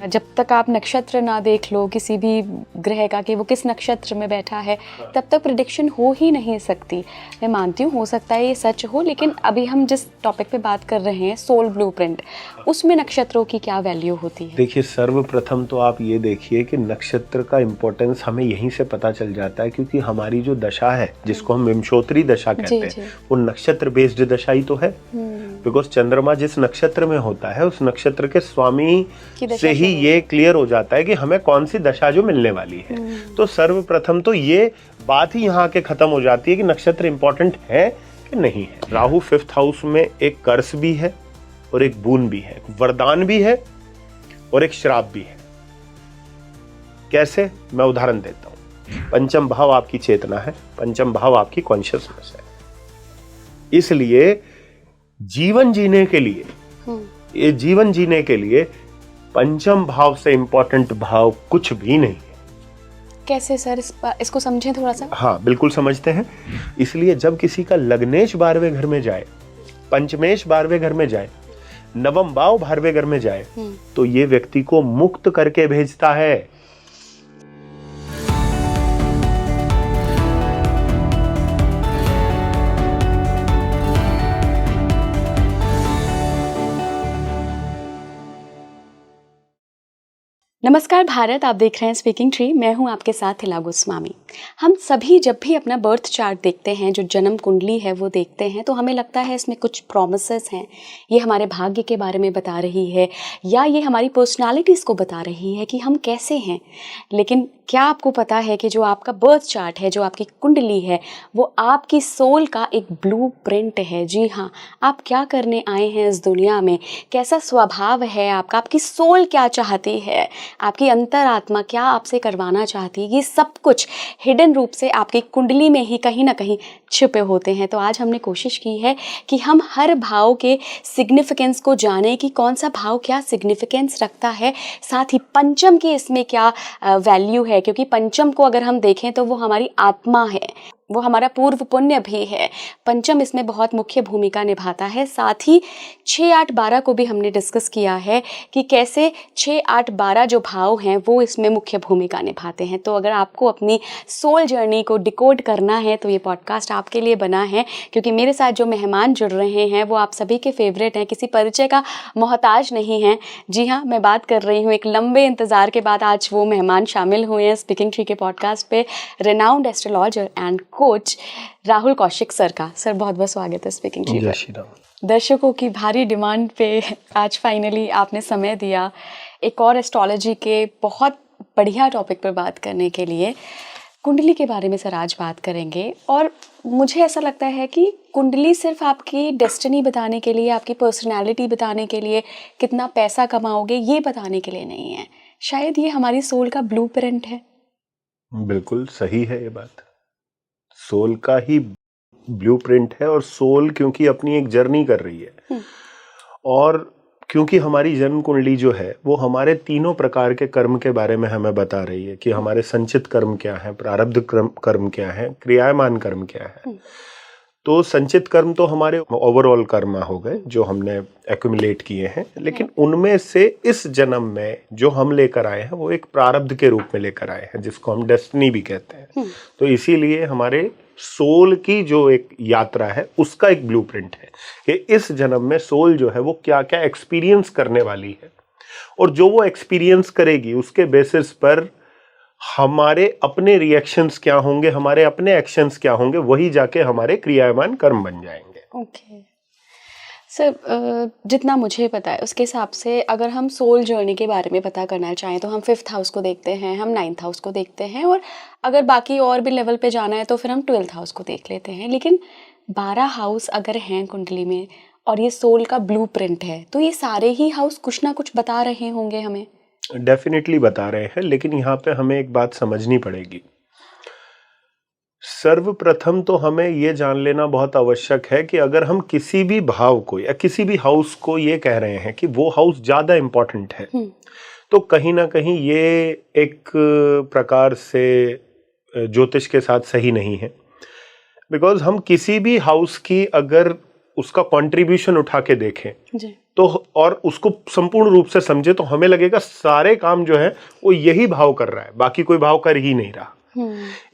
जब तक आप नक्षत्र ना देख लो किसी भी ग्रह का कि वो किस नक्षत्र में बैठा है, तब तक प्रिडिक्शन हो ही नहीं सकती। मैं मानती हूँ हो सकता है ये सच हो, लेकिन अभी हम जिस टॉपिक पे बात कर रहे हैं सोल ब्लूप्रिंट, उसमें नक्षत्रों की क्या वैल्यू होती है? देखिए, सर्वप्रथम तो आप ये देखिए कि नक्षत्र का इम्पोर्टेंस हमें यहीं से पता चल जाता है, क्योंकि हमारी जो दशा है जिसको हम विंशोत्तरी दशा कहते हैं, वो नक्षत्र बेस्ड दशा ही तो है। बिकॉज चंद्रमा जिस नक्षत्र में होता है उस नक्षत्र के स्वामी से ही ये क्लियर हो जाता है कि हमें कौन सी दशा जो मिलने वाली है। तो सर्वप्रथम तो ये बात ही यहाँ के खत्म हो जाती है कि नक्षत्र इंपॉर्टेंट है कि नहीं है। राहु 5th हाउस में एक कर्स भी है और एक बून भी है, वरदान भी है और एक श्राप भी है। कैसे, मैं उदाहरण देता हूं। पंचम भाव आपकी चेतना है, पंचम भाव आपकी कॉन्शियसनेस है। इसलिए जीवन जीने के लिए, ये जीवन जीने के लिए पंचम भाव से इंपॉर्टेंट भाव कुछ भी नहीं है। कैसे सर, इसको समझें थोड़ा सा। हाँ, बिल्कुल समझते हैं। इसलिए जब किसी का लग्नेश 12वें घर में जाए, पंचमेश 12वें घर में जाए, नवम भाव 12वें घर में जाए, तो ये व्यक्ति को मुक्त करके भेजता है। नमस्कार भारत, आप देख रहे हैं स्पीकिंग ट्री। मैं हूं आपके साथ हिला गोस्वामी। हम सभी जब भी अपना बर्थ चार्ट देखते हैं, जो जन्म कुंडली है वो देखते हैं, तो हमें लगता है इसमें कुछ प्रॉमिसेस हैं, ये हमारे भाग्य के बारे में बता रही है या ये हमारी पर्सनालिटीज़ को बता रही है कि हम कैसे हैं। लेकिन क्या आपको पता है कि जो आपका बर्थ चार्ट है, जो आपकी कुंडली है, वो आपकी सोल का एक ब्लूप्रिंट है। जी हाँ, आप क्या करने आए हैं इस दुनिया में, कैसा स्वभाव है आपका, आपकी सोल क्या चाहती है, आपकी अंतरात्मा क्या आपसे करवाना चाहती है, ये सब कुछ हिडन रूप से आपकी कुंडली में ही कहीं ना कहीं छिपे होते हैं। तो आज हमने कोशिश की है कि हम हर भाव के सिग्निफिकेंस को जानें कि कौन सा भाव क्या सिग्निफिकेंस रखता है, साथ ही पंचम की इसमें क्या वैल्यू है, क्योंकि पंचम को अगर हम देखें तो वो हमारी आत्मा है, वो हमारा पूर्व पुण्य भी है। पंचम इसमें बहुत मुख्य भूमिका निभाता है। साथ ही 6, 8, 12 को भी हमने डिस्कस किया है कि कैसे 6, 8, 12 जो भाव हैं वो इसमें मुख्य भूमिका निभाते हैं। तो अगर आपको अपनी सोल जर्नी को डिकोड करना है तो ये पॉडकास्ट आपके लिए बना है, क्योंकि मेरे साथ जो मेहमान जुड़ रहे हैं वो आप सभी के फेवरेट हैं, किसी परिचय का मोहताज नहीं हैं। जी हाँ, मैं बात कर रही हूँ एक लंबे इंतज़ार के बाद आज वो मेहमान शामिल हुए हैं स्पीकिंग ट्री के पॉडकास्ट पे, renowned astrologer and coach Rahul Kaushik sir का। सर बहुत बहुत स्वागत है स्पीकिंग ट्री पर। दर्शकों की भारी डिमांड पे आज फाइनली आपने समय दिया एक और एस्ट्रोलॉजी के बहुत बढ़िया टॉपिक पर बात करने के लिए। कुंडली के बारे में सर आज बात करेंगे, और मुझे ऐसा लगता है कि कुंडली सिर्फ आपकी डेस्टिनी बताने के लिए, आपकी पर्सनैलिटी बताने के लिए, कितना पैसा कमाओगे ये बताने के लिए नहीं है। शायद ये हमारी सोल का ब्लूप्रिंट है। बिल्कुल सही है ये बात, सोल का ही ब्लूप्रिंट है। और सोल क्योंकि अपनी एक जर्नी कर रही है, और क्योंकि हमारी जन्म कुंडली जो है वो हमारे तीनों प्रकार के कर्म के बारे में हमें बता रही है कि हमारे संचित कर्म क्या है, प्रारब्ध कर्म क्या है, क्रियामान कर्म क्या है। तो संचित कर्म तो हमारे ओवरऑल कर्म हो गए जो हमने एक्यूमुलेट किए हैं, लेकिन उनमें से इस जन्म में जो हम लेकर आए हैं वो एक प्रारब्ध के रूप में लेकर आए हैं, जिसको हम डेस्टिनी भी कहते हैं। तो इसीलिए हमारे सोल की जो एक यात्रा है उसका एक ब्लूप्रिंट है कि इस जन्म में सोल जो है वो क्या क्या एक्सपीरियंस करने वाली है, और जो वो एक्सपीरियंस करेगी उसके बेसिस पर हमारे अपने रिएक्शंस क्या होंगे, हमारे अपने एक्शंस क्या होंगे, वही जाके हमारे क्रियामान कर्म बन जाएंगे। ओके सर, जितना मुझे पता है उसके हिसाब से अगर हम सोल जर्नी के बारे में पता करना चाहें तो हम 5th हाउस को देखते हैं, हम 9th हाउस को देखते हैं, और अगर बाकी और भी लेवल पे जाना है तो फिर हम 12th हाउस को देख लेते हैं। लेकिन 12 हाउस अगर हैं कुंडली में और ये सोल का ब्लूप्रिंट है, तो ये सारे ही हाउस कुछ ना कुछ बता रहे होंगे हमें। डेफिनेटली बता रहे हैं, लेकिन यहाँ पे हमें एक बात समझनी पड़ेगी। सर्वप्रथम तो हमें ये जान लेना बहुत आवश्यक है कि अगर हम किसी भी भाव को या किसी भी हाउस को ये कह रहे हैं कि वो हाउस ज़्यादा इम्पोर्टेंट है, तो कहीं ना कहीं ये एक प्रकार से ज्योतिष के साथ सही नहीं है। बिकॉज हम किसी भी हाउस की अगर उसका कंट्रीब्यूशन उठा के देखें तो और उसको संपूर्ण रूप से समझे तो हमें लगेगा सारे काम जो है वो यही भाव कर रहा है, बाकी कोई भाव कर ही नहीं रहा।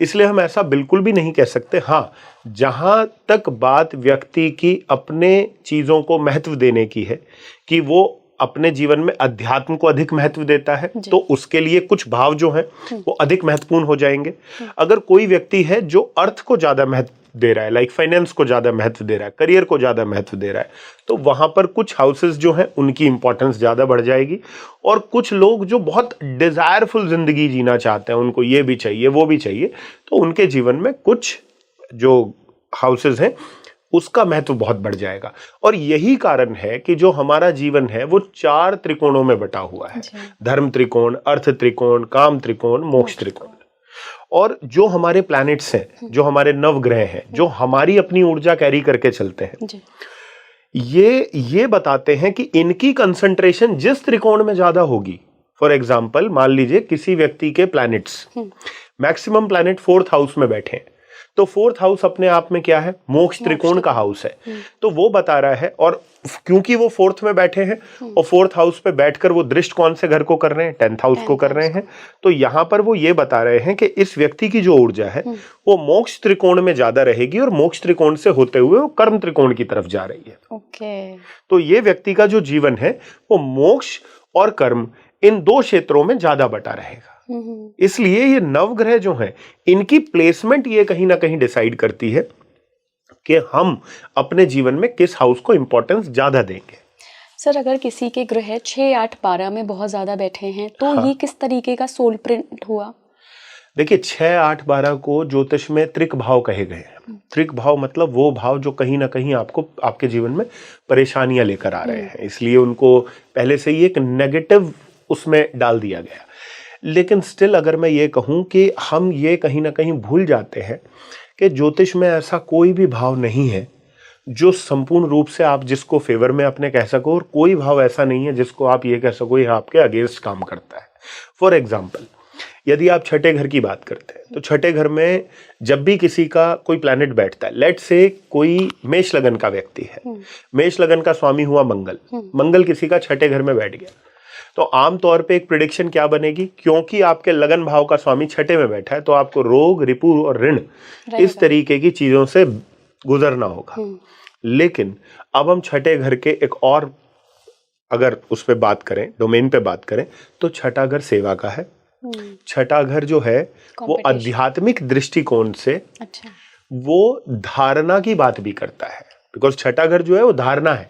इसलिए हम ऐसा बिल्कुल भी नहीं कह सकते। हाँ, जहां तक बात व्यक्ति की अपने चीजों को महत्व देने की है कि वो अपने जीवन में अध्यात्म को अधिक महत्व देता है, तो उसके लिए कुछ भाव जो हैं वो अधिक महत्वपूर्ण हो जाएंगे। अगर कोई व्यक्ति है जो अर्थ को ज्यादा महत्व दे रहा है, लाइक फाइनेंस को ज्यादा महत्व दे रहा है, करियर को ज्यादा महत्व दे रहा है, तो वहां पर कुछ हाउसेस जो हैं उनकी इंपॉर्टेंस ज्यादा बढ़ जाएगी। और कुछ लोग जो बहुत डिजायरफुल जिंदगी जीना चाहते हैं, उनको ये भी चाहिए वो भी चाहिए, तो उनके जीवन में कुछ जो हाउसेस हैं उसका महत्व बहुत बढ़ जाएगा। और यही कारण है कि जो हमारा जीवन है वो 4 त्रिकोणों में बटा हुआ है, धर्म त्रिकोण, अर्थ त्रिकोण, काम त्रिकोण, मोक्ष त्रिकोण। और जो हमारे प्लैनेट्स हैं, जो हमारे नवग्रह हैं, जो हमारी अपनी ऊर्जा कैरी करके चलते हैं, ये बताते हैं कि इनकी कंसंट्रेशन जिस त्रिकोण में ज्यादा होगी, फॉर एग्जाम्पल मान लीजिए किसी व्यक्ति के planets, maximum planet 4th house में बैठे हैं, तो 4th हाउस अपने आप में क्या है, मोक्ष त्रिकोण का हाउस है। तो वो बता रहा है, और क्योंकि वो 4th में बैठे हैं और 4th हाउस पे बैठकर वो दृष्टि कौन से घर को कर रहे हैं, 10th हाउस को कर रहे हैं, तो यहां पर वो ये बता रहे हैं कि इस व्यक्ति की जो ऊर्जा है वो मोक्ष त्रिकोण में ज्यादा रहेगी, और मोक्ष त्रिकोण से होते हुए वो कर्म त्रिकोण की तरफ जा रही है। तो ये व्यक्ति का जो जीवन है वो मोक्ष और कर्म इन 2 क्षेत्रों में ज्यादा बटा रहेगा। इसलिए ये नवग्रह जो हैं इनकी प्लेसमेंट ये कहीं ना कहीं डिसाइड करती है कि हम अपने जीवन में किस हाउस को इंपॉर्टेंस ज्यादा देंगे। सर, अगर किसी के ग्रह 6, 8, 12 में बहुत ज्यादा बैठे हैं तो ये किस तरीके का सोल प्रिंट हुआ? देखिए, 6, 8, 12 को ज्योतिष में त्रिक भाव कहे गए हैं। त्रिक भाव मतलब वो भाव जो कहीं ना कहीं आपको आपके जीवन में परेशानियां लेकर आ रहे हैं, इसलिए उनको पहले से ही एक नेगेटिव उसमें डाल दिया गया। लेकिन स्टिल अगर मैं ये कहूं कि हम ये कहीं ना कहीं भूल जाते हैं कि ज्योतिष में ऐसा कोई भी भाव नहीं है जो संपूर्ण रूप से आप जिसको फेवर में अपने कह सको, और कोई भाव ऐसा नहीं है जिसको आप ये कह सको ये आपके अगेंस्ट काम करता है। फॉर एग्जाम्पल, यदि आप छठे घर की बात करते हैं तो छठे घर में जब भी किसी का कोई प्लैनेट बैठता है, लेट से कोई मेष लगन का व्यक्ति है, मेष लगन का स्वामी हुआ मंगल, मंगल किसी का छठे घर में बैठ गया, तो आमतौर पे एक प्रिडिक्शन क्या बनेगी, क्योंकि आपके लगन भाव का स्वामी छठे में बैठा है तो आपको रोग, रिपु और ऋण इस तरीके की चीजों से गुजरना होगा। लेकिन अब हम छठे घर के एक और अगर उस पे बात करें, डोमेन पे बात करें, तो छठा घर सेवा का है। छठा घर जो है वो आध्यात्मिक दृष्टिकोण से वो धारणा की बात भी करता है, बिकॉज छठा घर जो है वो धारणा है,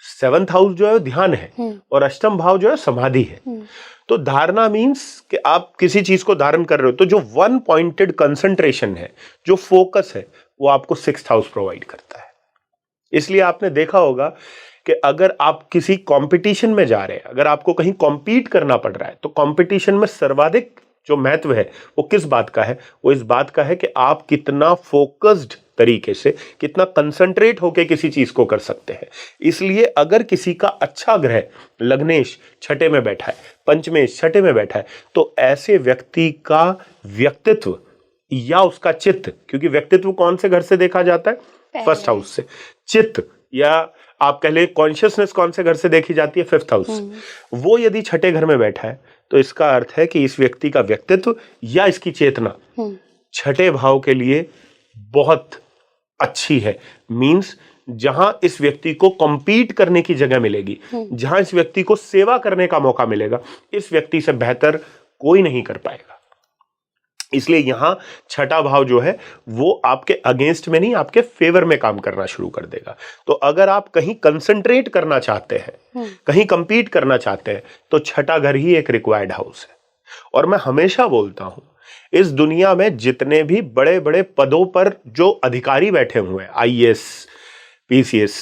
7th हाउस जो है ध्यान है, और अष्टम भाव जो है समाधि है। तो धारणा मीन्स कि आप किसी चीज को धारण कर रहे हो, तो जो वन पॉइंटेड कंसंट्रेशन है, जो फोकस है, वो आपको 6th हाउस प्रोवाइड करता है। इसलिए आपने देखा होगा कि अगर आप किसी कंपटीशन में जा रहे हैं, अगर आपको कहीं कॉम्पीट करना पड़ रहा है, तो कंपटीशन में सर्वाधिक जो महत्व है वो किस बात का है, वो इस बात का है कि आप कितना फोकस्ड तरीके से, कितना कंसंट्रेट होकर किसी चीज को कर सकते हैं। इसलिए अगर किसी का अच्छा ग्रह लग्नेश छठे में बैठा है, पंचमेश छठे में बैठा है, तो ऐसे व्यक्ति का व्यक्तित्व या उसका चित्त, क्योंकि व्यक्तित्व कौन से घर से देखा जाता है, 1st हाउस से, चित्त या आप कह ले कॉन्शियसनेस कौन से घर से देखी जाती है, 5th हाउस, वो यदि छठे घर में बैठा है तो इसका अर्थ है कि इस व्यक्ति का व्यक्तित्व या इसकी चेतना छठे भाव के लिए बहुत अच्छी है। मींस जहां इस व्यक्ति को कॉम्पीट करने की जगह मिलेगी, जहां इस व्यक्ति को सेवा करने का मौका मिलेगा, इस व्यक्ति से बेहतर कोई नहीं कर पाएगा। इसलिए यहां छठा भाव जो है वो आपके अगेंस्ट में नहीं, आपके फेवर में काम करना शुरू कर देगा। तो अगर आप कहीं कंसंट्रेट करना चाहते हैं, कहीं कंपीट करना चाहते हैं, तो छठा घर ही एक रिक्वायर्ड हाउस है। और मैं हमेशा बोलता हूं, इस दुनिया में जितने भी बड़े बड़े पदों पर जो अधिकारी बैठे हुए हैं, IAS, PCS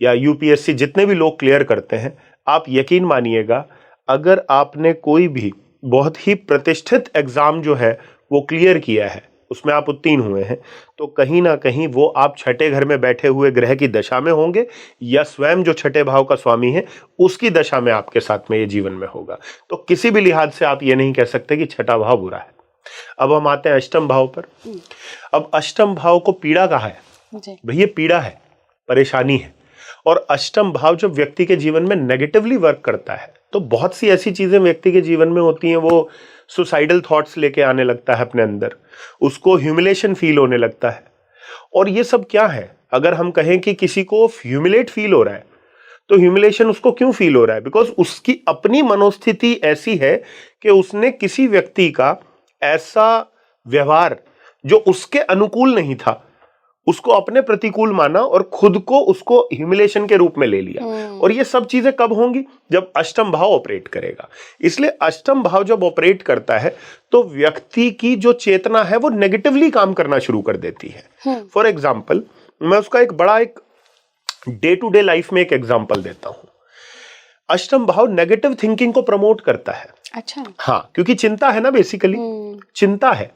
या UPSC, जितने भी लोग क्लियर करते हैं, आप यकीन मानिएगा, अगर आपने कोई भी बहुत ही प्रतिष्ठित एग्जाम जो है वो क्लियर किया है, उसमें आप उत्तीर्ण हुए हैं, तो कहीं ना कहीं वो आप छठे घर में बैठे हुए ग्रह की दशा में होंगे, या स्वयं जो छठे भाव का स्वामी है उसकी दशा में आपके साथ में ये जीवन में होगा। तो किसी भी लिहाज से आप ये नहीं कह सकते कि छठा भाव बुरा है। अब हम आते हैं अष्टम भाव पर। अब अष्टम भाव को पीड़ा कहा है, भैया पीड़ा है, परेशानी है, और अष्टम भाव जब व्यक्ति के जीवन में नेगेटिवली वर्क करता है तो बहुत सी ऐसी चीजें व्यक्ति के जीवन में होती हैं, वो सुसाइडल थॉट्स लेके आने लगता है अपने अंदर, उसको ह्यूमिलेशन फील होने लगता है। और ये सब क्या है? अगर हम कहें कि किसी को ह्यूमिलेट फील हो रहा है तो ह्यूमिलेशन उसको क्यों फील हो रहा है? बिकॉज उसकी अपनी मनोस्थिति ऐसी है कि उसने किसी व्यक्ति का ऐसा व्यवहार जो उसके अनुकूल नहीं था उसको अपने प्रतिकूल माना और खुद को उसको ह्यूमिलेशन के रूप में ले लिया। और ये सब चीजें कब होंगी? जब अष्टम भाव ऑपरेट करेगा। इसलिए अष्टम भाव जब ऑपरेट करता है तो व्यक्ति की जो चेतना है वो नेगेटिवली काम करना शुरू कर देती है। फॉर एग्जाम्पल, मैं उसका एक डे टू डे लाइफ में एक एग्जाम्पल देता हूं। अष्टम भाव नेगेटिव थिंकिंग को प्रमोट करता है। अच्छा। हाँ, क्योंकि चिंता है ना, बेसिकली चिंता है।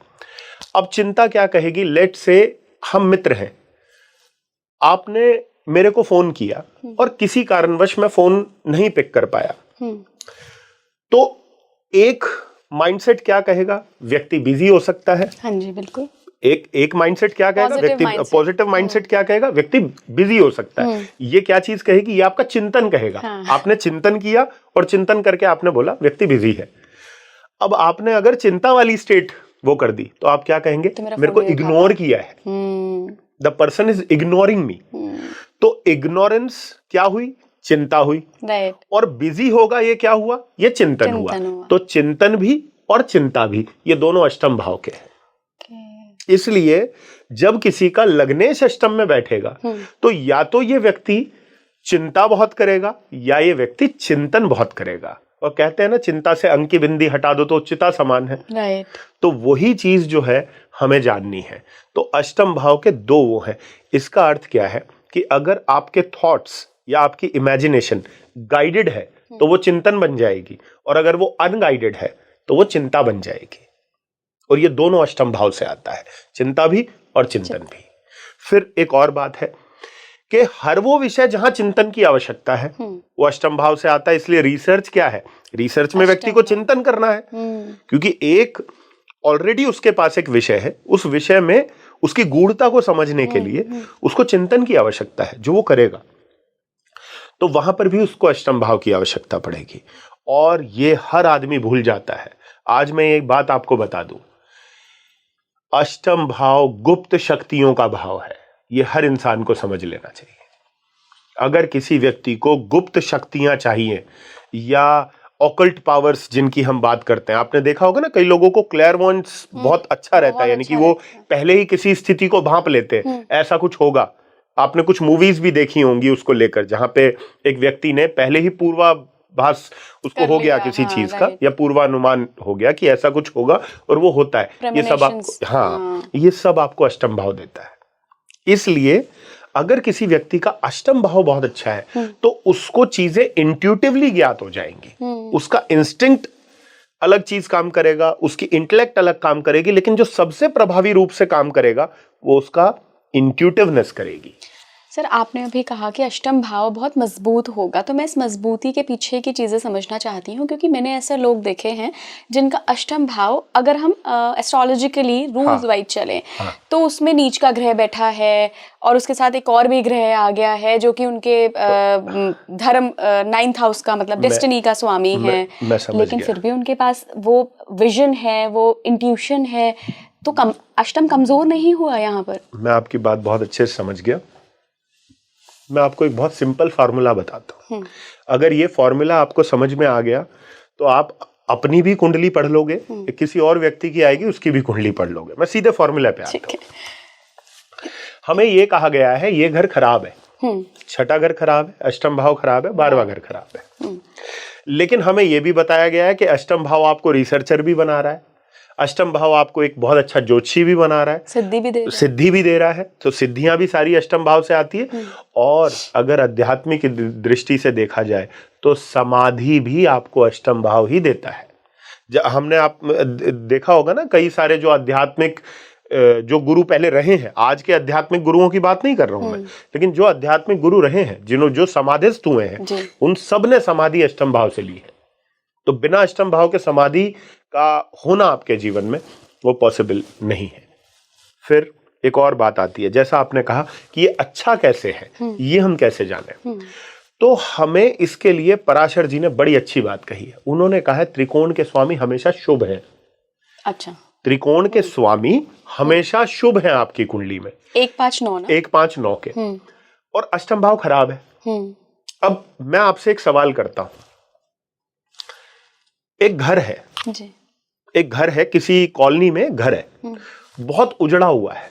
अब चिंता क्या कहेगी? लेट से हम मित्र हैं, आपने मेरे को फोन किया और किसी कारणवश मैं फोन नहीं पिक कर पाया, तो एक माइंडसेट क्या कहेगा? व्यक्ति बिजी हो सकता है। हाँ जी, बिल्कुल। एक माइंडसेट क्या कहेगा? व्यक्ति पॉजिटिव माइंडसेट क्या कहेगा? व्यक्ति बिजी हो सकता है। ये क्या चीज कहेगी? ये आपका चिंतन कहेगा। हाँ। आपने चिंतन किया और चिंतन करके आपने बोला व्यक्ति बिजी है। अब आपने अगर चिंता वाली स्टेट वो कर दी तो आप क्या कहेंगे? तो मेरे को इग्नोर किया है, द पर्सन इज इग्नोरिंग मी। तो इग्नोरेंस क्या हुई? चिंता हुई। राइट। और बिजी होगा, ये क्या हुआ? ये चिंतन हुआ। तो चिंतन भी और चिंता भी, ये दोनों अष्टम भाव के हैं। इसलिए जब किसी का लग्नेश अष्टम में बैठेगा तो या तो ये व्यक्ति चिंता बहुत करेगा या ये व्यक्ति चिंतन बहुत करेगा। और कहते हैं ना, चिंता से अंक की बिंदी हटा दो तो चिता समान है। राइट। तो वही चीज जो है हमें जाननी है। तो अष्टम भाव के दो वो हैं। इसका अर्थ क्या है कि अगर आपके थॉट्स या आपकी इमेजिनेशन गाइडेड है तो वो चिंतन बन जाएगी, और अगर वो अनगाइडेड है तो वो चिंता बन जाएगी। और ये दोनों अष्टम भाव से आता है, चिंता भी और चिंतन भी। फिर एक और बात है कि हर वो विषय जहां चिंतन की आवश्यकता है वो अष्टम भाव से आता है। इसलिए रिसर्च क्या है? रिसर्च में व्यक्ति को चिंतन करना है, क्योंकि एक ऑलरेडी उसके पास एक विषय है, उस विषय में उसकी गूढ़ता को समझने के लिए उसको चिंतन की आवश्यकता है, जो वो करेगा। तो वहां पर भी उसको अष्टम भाव की आवश्यकता पड़ेगी। और ये हर आदमी भूल जाता है। आज मैं एक बात आपको बता दूं, अष्टम भाव गुप्त शक्तियों का भाव है। ये हर इंसान को समझ लेना चाहिए। अगर किसी व्यक्ति को गुप्त शक्तियां चाहिए या ऑकल्ट पावर्स जिनकी हम बात करते हैं, आपने देखा होगा ना, कई लोगों को क्लेयरवॉयंस बहुत अच्छा रहता है, यानी कि वो पहले ही किसी स्थिति को भांप लेते हैं, ऐसा कुछ होगा। आपने कुछ मूवीज भी देखी होंगी उसको लेकर, जहां पे एक व्यक्ति ने पहले ही पूर्वाभास उसको हो गया किसी चीज का, या पूर्वानुमान हो गया कि ऐसा कुछ होगा, और वो होता है। ये सब आपको ये सब आपको अष्टम भाव देता है। इसलिए अगर किसी व्यक्ति का अष्टम भाव बहुत अच्छा है तो उसको चीजें इंट्यूटिवली ज्ञात हो जाएंगी। उसका इंस्टिंक्ट अलग चीज काम करेगा, उसकी इंटेलेक्ट अलग काम करेगी, लेकिन जो सबसे प्रभावी रूप से काम करेगा वो उसका इंट्यूटिवनेस करेगी। सर, आपने अभी कहा कि अष्टम भाव बहुत मजबूत होगा, तो मैं इस मजबूती के पीछे की चीज़ें समझना चाहती हूँ, क्योंकि मैंने ऐसे लोग देखे हैं जिनका अष्टम भाव, अगर हम एस्ट्रोलॉजिकली रूल्स वाइज चलें तो उसमें नीच का ग्रह बैठा है और उसके साथ एक और भी ग्रह आ गया है जो कि उनके धर्म 9th हाउस का, मतलब डेस्टिनी का स्वामी है, लेकिन फिर भी उनके पास वो विजन है, वो इंट्यूशन है, तो अष्टम कमजोर नहीं हुआ यहाँ पर? मैं आपकी बात बहुत अच्छे से समझ गया। मैं आपको एक बहुत सिंपल फार्मूला बताता हूँ। अगर ये फार्मूला आपको समझ में आ गया तो आप अपनी भी कुंडली पढ़ लोगे, किसी और व्यक्ति की आएगी उसकी भी कुंडली पढ़ लोगे। मैं सीधे फार्मूला पे आता हूँ। हमें ये कहा गया है ये घर खराब है, छठा घर खराब है, अष्टम भाव खराब है, 12वां घर खराब है। लेकिन हमें ये भी बताया गया है कि अष्टम भाव आपको रिसर्चर भी बना रहा है, अष्टम भाव आपको एक बहुत अच्छा ज्योतिषी भी बना रहा है, सिद्धि भी दे रहा है। तो सिद्धियां भी सारी अष्टम भाव से आती है। और अगर आध्यात्मिक दृष्टि से देखा जाए तो समाधि भी आपको अष्टम भाव ही देता है। हमने आप देखा होगा ना, कई सारे जो आध्यात्मिक जो गुरु पहले रहे हैं, आज के आध्यात्मिक गुरुओं की बात नहीं कर रहा हूं मैं, लेकिन जो आध्यात्मिक गुरु रहे हैं, जो समाधिस्थ हुए हैं, उन सब ने समाधि अष्टम भाव से ली है। तो बिना अष्टम भाव के समाधि का होना आपके जीवन में वो पॉसिबल नहीं है। फिर एक और बात आती है, जैसा आपने कहा कि ये अच्छा कैसे है, ये हम कैसे जाने। तो हमें इसके लिए पराशर जी ने बड़ी अच्छी बात कही है। उन्होंने कहा है त्रिकोण के स्वामी हमेशा शुभ हैं। अच्छा, त्रिकोण के स्वामी हमेशा शुभ हैं आपकी कुंडली में। 1-5-9 ना? 1-5-9 के, और अष्टम भाव खराब है। अब मैं आपसे एक सवाल करता हूं, एक घर है जी। एक घर है, किसी कॉलोनी में घर है, बहुत उजड़ा हुआ है,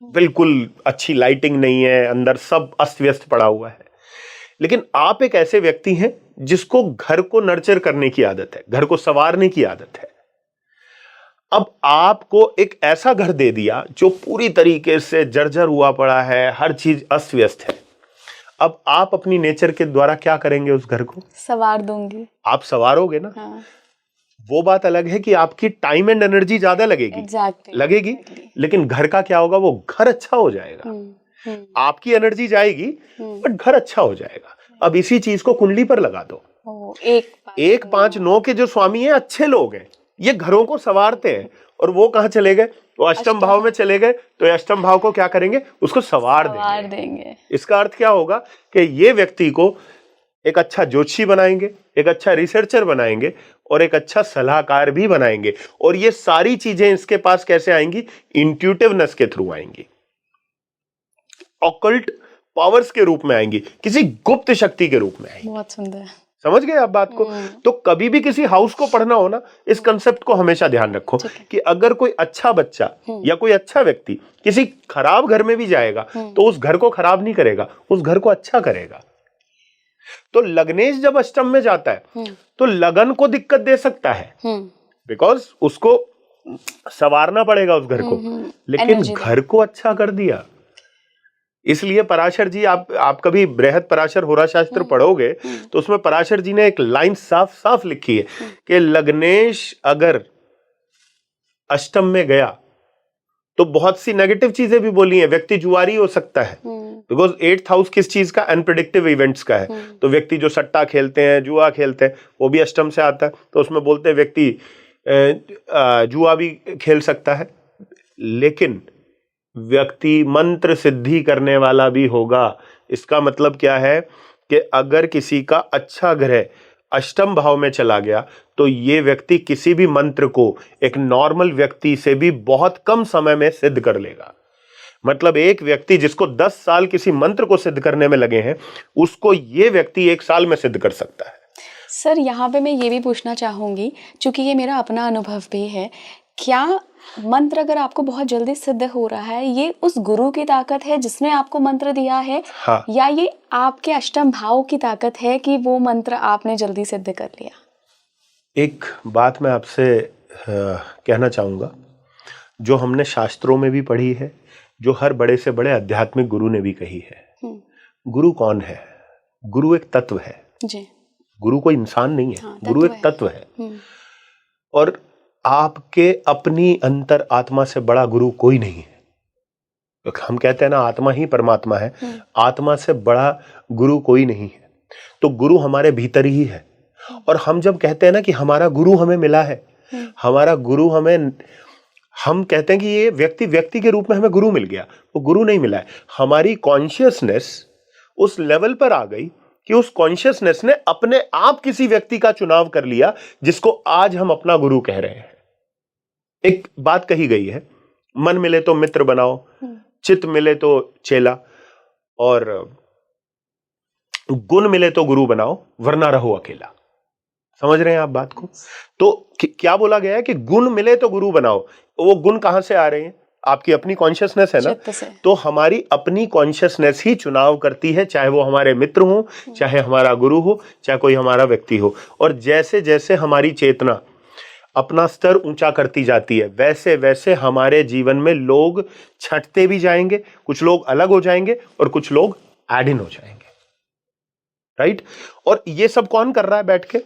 बिल्कुल अच्छी लाइटिंग नहीं है, अंदर सब अस्त व्यस्त पड़ा हुआ है। लेकिन आप एक ऐसे व्यक्ति हैं जिसको घर को नर्चर करने की आदत है, घर को संवारने की आदत है। अब आपको एक ऐसा घर दे दिया जो पूरी तरीके से जर्जर हुआ पड़ा है, हर चीज अस्त व्यस्त है। अब आप अपनी नेचर के द्वारा क्या करेंगे? उस घर को सवार दूंगी। आप सवारोगे ना। हाँ। वो बात अलग है कि आपकी टाइम एंड एनर्जी ज्यादा लगेगी, लगेगी, लेकिन घर का क्या होगा? वो घर अच्छा हो जाएगा। आपकी एनर्जी जाएगी बट घर अच्छा हो जाएगा। अब इसी चीज को कुंडली पर लगा दो। 1-5-9 के जो स्वामी हैं अच्छे लोग हैं, ये घरों को संवारते हैं, और वो कहां चले गए? वो अष्टम भाव में चले गए। तो अष्टम भाव को क्या करेंगे? उसको संवार देंगे। इसका अर्थ क्या होगा कि ये व्यक्ति को एक अच्छा ज्योतिषी बनाएंगे, एक अच्छा रिसर्चर बनाएंगे, और एक अच्छा सलाहकार भी बनाएंगे। और ये सारी चीजें इसके पास कैसे आएंगी? इंट्यूटिवनेस के थ्रू आएंगी, ऑकल्ट पावर्स के रूप में आएंगी, किसी गुप्त शक्ति के रूप में आएंगी। बहुत सुंदर, समझ गए आप बात को? तो कभी भी किसी हाउस को पढ़ना हो ना, इस कंसेप्ट को हमेशा ध्यान रखो कि अगर कोई अच्छा बच्चा या कोई अच्छा व्यक्ति किसी खराब घर में भी जाएगा तो उस घर को खराब नहीं करेगा, उस घर को अच्छा करेगा। तो लग्नेश जब अष्टम में जाता है तो लगन को दिक्कत दे सकता है, बिकॉज उसको संवारना पड़ेगा उस घर को, लेकिन घर को अच्छा कर दिया। इसलिए पराशर जी, आप कभी बृहद पराशर होरा शास्त्र पढ़ोगे तो उसमें पराशर जी ने एक लाइन साफ साफ लिखी है कि लग्नेश अगर अष्टम में गया तो बहुत सी नेगेटिव चीजें भी बोली हैं। व्यक्ति जुआरी हो सकता है, बिकॉज 8th हाउस किस चीज का? अनप्रेडिक्टिव इवेंट्स का है। तो व्यक्ति जो सट्टा खेलते हैं, जुआ खेलते हैं, वो भी अष्टम से आता है। तो उसमें बोलते हैं व्यक्ति जुआ भी खेल सकता है, लेकिन व्यक्ति मंत्र सिद्धि करने वाला भी होगा। इसका मतलब क्या है कि अगर किसी का अच्छा ग्रह अष्टम भाव में चला गया तो ये व्यक्ति किसी भी मंत्र को एक नॉर्मल व्यक्ति से भी बहुत कम समय में सिद्ध कर लेगा। मतलब एक व्यक्ति जिसको 10 साल किसी मंत्र को सिद्ध करने में लगे हैं, उसको ये व्यक्ति 1 साल में सिद्ध कर सकता है। सर, यहाँ पे मैं ये भी पूछना चाहूंगी, क्योंकि ये मेरा अपना अनुभव भी है, क्या मंत्र अगर आपको बहुत जल्दी सिद्ध हो रहा है, ये उस गुरु की ताकत है जिसने आपको मंत्र दिया है? हाँ। या ये आपके अष्टम भाव की ताकत है कि वो मंत्र आपने जल्दी सिद्ध कर लिया? एक बात मैं आपसे कहना चाहूंगा, जो हमने शास्त्रों में भी पढ़ी है, जो हर बड़े से बड़े आध्यात्मिक गुरु ने भी कही है। गुरु कौन है? गुरु एक तत्व है जी। गुरु कोई इंसान नहीं है। हाँ, गुरु एक तत्व है। और आपके अपनी अंतर आत्मा से बड़ा गुरु कोई नहीं है। हम कहते हैं ना, आत्मा ही परमात्मा है, आत्मा से बड़ा गुरु कोई नहीं है। तो गुरु हमारे भीतर ही है। और हम जब कहते हैं ना कि हमारा गुरु हमें मिला है, हमारा गुरु हमें, हम कहते हैं कि ये व्यक्ति के रूप में हमें गुरु मिल गया, वो गुरु नहीं मिला है। हमारी कॉन्शियसनेस उस लेवल पर आ गई कि उस कॉन्शियसनेस ने अपने आप किसी व्यक्ति का चुनाव कर लिया जिसको आज हम अपना गुरु कह रहे हैं। एक बात कही गई है, मन मिले तो मित्र बनाओ, चित्त मिले तो चेला, और गुण मिले तो गुरु बनाओ, वरना रहो अकेला। समझ रहे हैं आप बात को? तो क्या बोला गया है कि गुण मिले तो गुरु बनाओ। वो गुण कहां से आ रहे हैं? आपकी अपनी कॉन्शियसनेस है ना। तो हमारी अपनी कॉन्शियसनेस ही चुनाव करती है, चाहे वो हमारे मित्र हो, चाहे हमारा गुरु हो, चाहे कोई हमारा व्यक्ति हो। और जैसे जैसे हमारी चेतना अपना स्तर ऊंचा करती जाती है, वैसे वैसे हमारे जीवन में लोग छंटते भी जाएंगे, कुछ लोग अलग हो जाएंगे और कुछ लोग ऐड इन हो जाएंगे। राइट? और ये सब कौन कर रहा है बैठ के?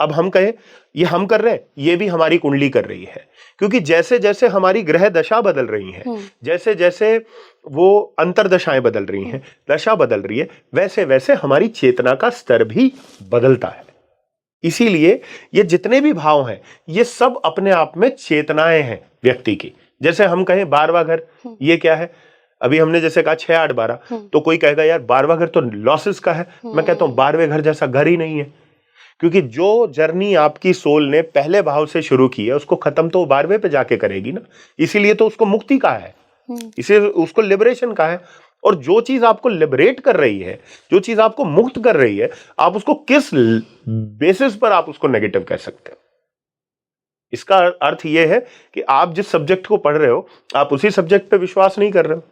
अब हम कहें ये हम कर रहे हैं, ये भी हमारी कुंडली कर रही है। क्योंकि जैसे जैसे हमारी ग्रह दशा बदल रही है, जैसे जैसे वो अंतर दशाएं बदल रही हैं, दशा बदल रही है, वैसे वैसे हमारी चेतना का स्तर भी बदलता है। इसीलिए ये जितने भी भाव हैं, ये सब अपने आप में चेतनाएं हैं व्यक्ति की। जैसे हम कहें 12वां घर, ये क्या है? अभी हमने जैसे कहा 6 8 12, तो कोई कहेगा यार 12वां घर तो लॉसेस का है। मैं कहता हूं 12वें घर जैसा घर ही नहीं है, क्योंकि जो जर्नी आपकी सोल ने पहले भाव से शुरू की है उसको खत्म तो 12वें पे जाके करेगी ना। इसीलिए तो उसको मुक्ति कहा है, इसीलिए उसको लिबरेशन कहा है। और जो चीज आपको लिबरेट कर रही है, जो चीज आपको मुक्त कर रही है, आप उसको किस बेसिस पर आप उसको नेगेटिव कह सकते हो? इसका अर्थ यह है कि आप जिस सब्जेक्ट को पढ़ रहे हो आप उसी सब्जेक्ट पे विश्वास नहीं कर रहे हो।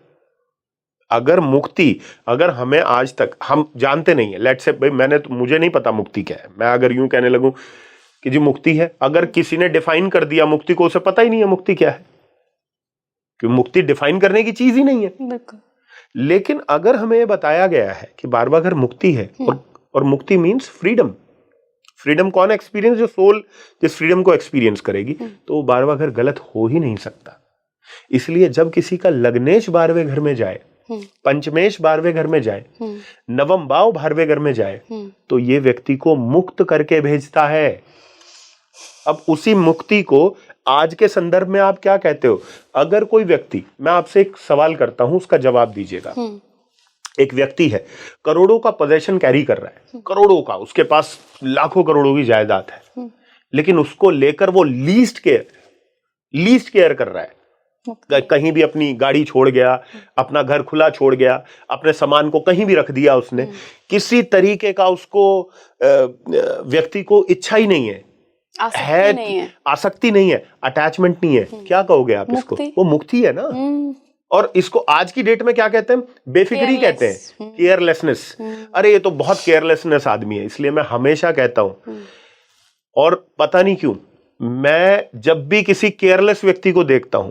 अगर मुक्ति, अगर हमें आज तक हम जानते नहीं है, लेट्स से भाई मुझे नहीं पता मुक्ति क्या है, मैं अगर यूं कहने लगूं कि जी मुक्ति है, अगर किसी ने डिफाइन कर दिया मुक्ति को, उसे पता ही नहीं है मुक्ति क्या है, क्योंकि मुक्ति डिफाइन करने की चीज ही नहीं है। बिल्कुल। लेकिन अगर हमें यह बताया गया है कि 12वां घर मुक्ति है, और मुक्ति मीन्स फ्रीडम। फ्रीडम कौन एक्सपीरियंस? जो सोल जिस फ्रीडम को एक्सपीरियंस करेगी, तो वो 12वां घर गलत हो ही नहीं सकता। इसलिए जब किसी का लग्नेश 12वें घर में जाए, पंचमेश 12वें घर में जाए, नवम भाव 12वें घर में जाए, तो ये व्यक्ति को मुक्त करके भेजता है। अब उसी मुक्ति को आज के संदर्भ में आप क्या कहते हो? अगर कोई व्यक्ति, मैं आपसे एक सवाल करता हूं, उसका जवाब दीजिएगा। एक व्यक्ति है, करोड़ों का पोजेशन कैरी कर रहा है, करोड़ों का, उसके पास लाखों करोड़ों की जायदाद है, लेकिन उसको लेकर वो लीस्ट केयर कर रहा है। कहीं भी अपनी गाड़ी छोड़ गया, अपना घर खुला छोड़ गया, अपने सामान को कहीं भी रख दिया उसने, किसी तरीके का उसको व्यक्ति को इच्छा ही नहीं है, आसक्ति नहीं है, अटैचमेंट नहीं है। क्या कहोगे आप इसको? वो मुक्ति है ना। और इसको आज की डेट में क्या कहते हैं? बेफिक्री कहते हैं, केयरलेसनेस। अरे ये तो बहुत केयरलेसनेस आदमी है। इसलिए मैं हमेशा कहता हूं, और पता नहीं क्यों, मैं जब भी किसी केयरलेस व्यक्ति को देखता हूं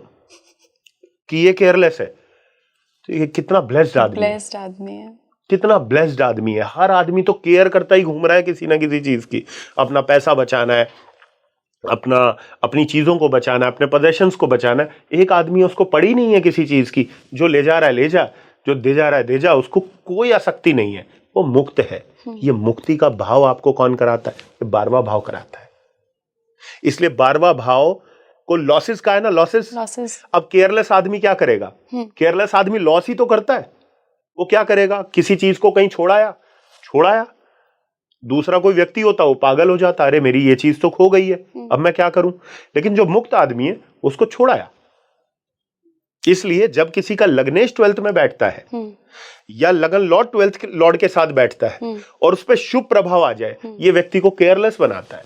कि ये केयरलेस है, तो ये कितना ब्लेस्ड आदमी है, कितना ब्लेस्ड आदमी है। हर आदमी तो केयर करता ही घूम रहा है किसी ना किसी चीज की। अपना पैसा बचाना है, अपनी चीजों को बचाना है, अपने पोजेशंस को बचाना है। एक आदमी उसको पड़ी नहीं है किसी चीज की, जो ले जा रहा है ले जा, जो दे जा रहा है दे जा, उसको कोई आसक्ति नहीं है, वो मुक्त है। ये मुक्ति का भाव आपको कौन कराता है? ये 12वां भाव कराता है। इसलिए 12वां भाव को लॉसेस का है ना, लॉसेस। अब केयरलेस आदमी क्या करेगा? केयरलेस आदमी लॉस ही तो करता है। वो क्या करेगा? किसी चीज को कहीं छोड़ाया, दूसरा कोई व्यक्ति होता, वो पागल हो जाता, अरे मेरी ये चीज तो खो गई है, अब मैं क्या करूं? लेकिन जो मुक्त आदमी है उसको छोड़ाया। इसलिए जब किसी का लग्नेश 12th में बैठता है, या लगन लॉर्ड 12th लॉर्ड के साथ बैठता है, और उस पर शुभ प्रभाव आ जाए, ये व्यक्ति को केयरलेस बनाता है।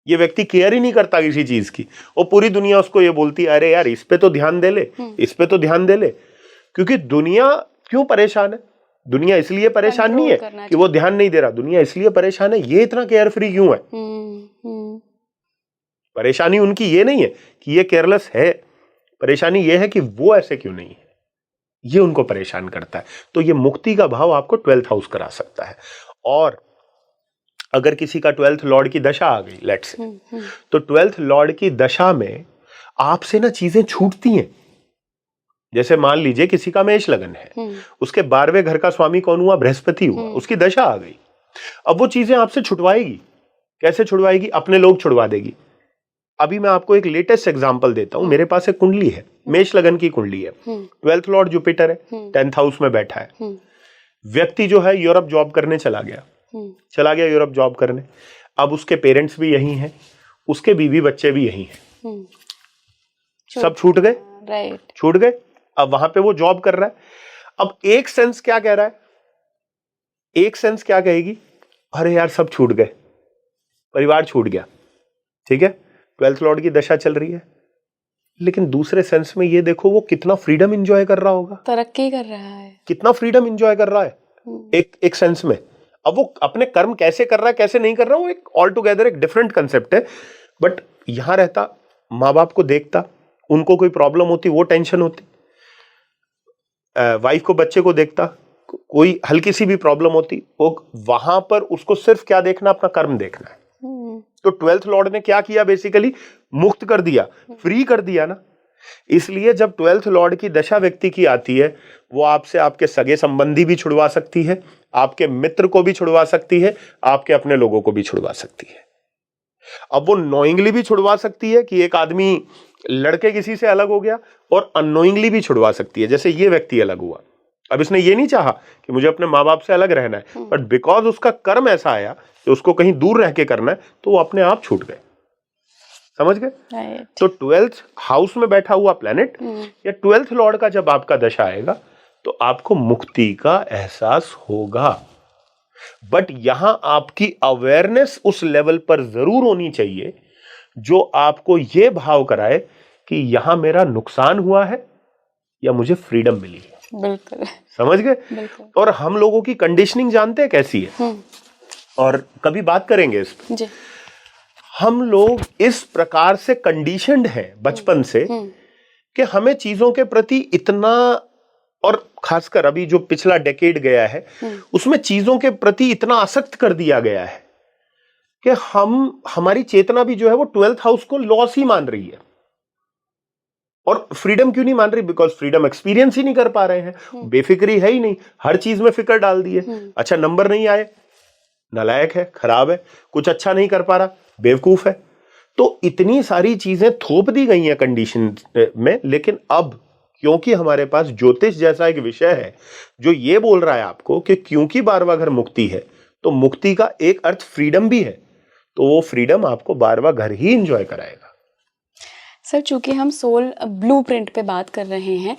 ये व्यक्ति केयर ही नहीं करता किसी चीज की, और पूरी दुनिया उसको ये बोलती है, अरे यार इस पे तो ध्यान दे ले, इस पे तो ध्यान दे ले। क्योंकि दुनिया क्यों परेशान है? दुनिया इसलिए परेशान नहीं है कि वो ध्यान नहीं दे रहा, दुनिया इसलिए परेशान है ये इतना केयर फ्री क्यों है। परेशानी उनकी ये नहीं है कि ये केयरलेस है, परेशानी ये है कि वो ऐसे क्यों नहीं है, ये उनको परेशान करता है। तो ये मुक्ति का भाव आपको 12th हाउस करा सकता है। और अगर किसी का 12th लॉर्ड की दशा आ गई, लेट्स से, तो 12th लॉर्ड की दशा में आपसे ना चीजें छूटती हैं। जैसे मान लीजिए किसी का मेष लगन है, उसके 12वें घर का स्वामी कौन हुआ? बृहस्पति हुआ, उसकी दशा आ गई। अब वो चीजें आपसे छुड़वाएगी। कैसे छुड़वाएगी? अपने लोग छुड़वा देगी। अभी मैं आपको एक लेटेस्ट एग्जांपल देता हूं। मेरे पास एक कुंडली है, मेष लगन की कुंडली है, 12th लॉर्ड जुपिटर है, 10th हाउस में बैठा है। व्यक्ति जो है यूरोप जॉब करने चला गया यूरोप जॉब करने। अब उसके पेरेंट्स भी यही हैं, उसके बीवी बच्चे भी यही हैं, सब छूट गए, छूट गए। अब वहां पे वो जॉब कर रहा है। अब एक सेंस क्या कह रहा है? एक सेंस क्या कहेगी? अरे यार सब छूट गए, परिवार छूट गया, ठीक है, 12th लॉर्ड की दशा चल रही है। लेकिन दूसरे सेंस में ये देखो वो कितना फ्रीडम एंजॉय कर रहा होगा, तरक्की कर रहा है, कितना फ्रीडम एंजॉय कर रहा है एक सेंस में। अब वो अपने कर्म कैसे कर रहा है, कैसे नहीं कर रहा, वो एक ऑल टुगेदर एक डिफरेंट कंसेप्ट है। बट यहां रहता, माँ बाप को देखता, उनको कोई प्रॉब्लम होती वो टेंशन होती, वाइफ को, बच्चे को देखता, कोई हल्की सी भी प्रॉब्लम होती, वो वहां पर उसको सिर्फ क्या देखना? अपना कर्म देखना है। तो 12th लॉर्ड ने क्या किया? बेसिकली मुक्त कर दिया, फ्री कर दिया ना। इसलिए जब 12th लॉर्ड की दशा व्यक्ति की आती है, वो आपसे आपके सगे संबंधी भी छुड़वा सकती है, आपके मित्र को भी छुड़वा सकती है, आपके अपने लोगों को भी छुड़वा सकती है। अब वो नोइंगली भी छुड़वा सकती है कि एक आदमी लड़के किसी से अलग हो गया, और अननोइंगली भी छुड़वा सकती है, जैसे ये व्यक्ति अलग हुआ। अब इसने ये नहीं चाहा कि मुझे अपने माँ बाप से अलग रहना है, बट बिकॉज उसका कर्म ऐसा आया कि उसको कहीं दूर रह के करना है, तो वो अपने आप छूट गए। समझ गए? तो 12th हाउस में बैठा हुआ प्लेनेट या 12th लॉर्ड का जब आपका दशा आएगा तो आपको मुक्ति का एहसास होगा। बट यहां आपकी अवेयरनेस उस लेवल पर जरूर होनी चाहिए जो आपको यह भाव कराए कि यहां मेरा नुकसान हुआ है या मुझे फ्रीडम मिली है। बिल्कुल। समझ गए? और हम लोगों की कंडीशनिंग जानते हैं कैसी है, और कभी बात करेंगे इस पर। हम लोग इस प्रकार से कंडीशनड हैं बचपन से कि हमें चीजों के प्रति इतना, और खासकर अभी जो पिछला डेकेड गया है उसमें चीजों के प्रति इतना आसक्त कर दिया गया है कि हमारी चेतना भी जो है वो 12th हाउस को लॉस ही मान रही है। और फ्रीडम क्यों नहीं मान रही? बिकॉज फ्रीडम एक्सपीरियंस ही नहीं कर पा रहे हैं, बेफिक्री है ही नहीं, हर चीज में फिक्र डाल दी है। अच्छा नंबर नहीं आए, नालायक है, खराब है, कुछ अच्छा नहीं कर पा रहा, बेवकूफ है। तो इतनी सारी चीजें थोप दी गई हैं कंडीशन में। लेकिन अब क्योंकि हमारे पास ज्योतिष जैसा एक विषय है जो ये बोल रहा है आपको कि क्योंकि 12वां घर मुक्ति है, तो मुक्ति का एक अर्थ फ्रीडम भी है, तो वो फ्रीडम आपको 12वां घर ही एंजॉय कराएगा। सर, चूंकि हम सोल ब्लूप्रिंट पे बात कर रहे हैं,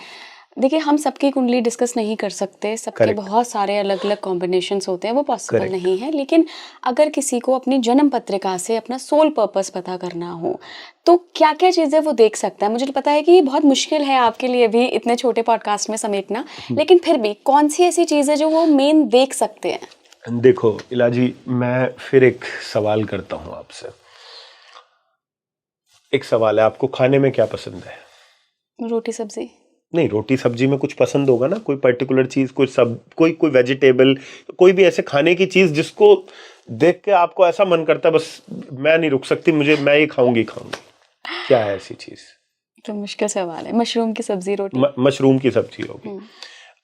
देखिए हम सबकी कुंडली डिस्कस नहीं कर सकते, सबके बहुत सारे अलग अलग कॉम्बिनेशंस होते हैं, वो पॉसिबल नहीं है। लेकिन अगर किसी को अपनी जन्म पत्रिका से अपना सोल पर्पस पता करना हो तो क्या क्या चीज़ें वो देख सकता है? मुझे पता है कि ये बहुत मुश्किल है आपके लिए भी इतने छोटे पॉडकास्ट में समेटना, लेकिन फिर भी कौन सी ऐसी चीज़ें जो वो मेन देख सकते हैं? देखो इलाजी, मैं फिर एक सवाल करता हूँ आपसे। एक सवाल है, आपको खाने में क्या पसंद है? रोटी सब्जी। नहीं, रोटी सब्जी में कुछ पसंद होगा ना, कोई पर्टिकुलर चीज, कोई वेजिटेबल, कोई भी ऐसे खाने की चीज जिसको देख के आपको ऐसा मन करता है बस मैं नहीं रुक सकती, मैं ये खाऊंगी। क्या है ऐसी चीज? तो मुश्किल सवाल है। मशरूम की सब्जी रोटी। मशरूम की सब्जी होगी।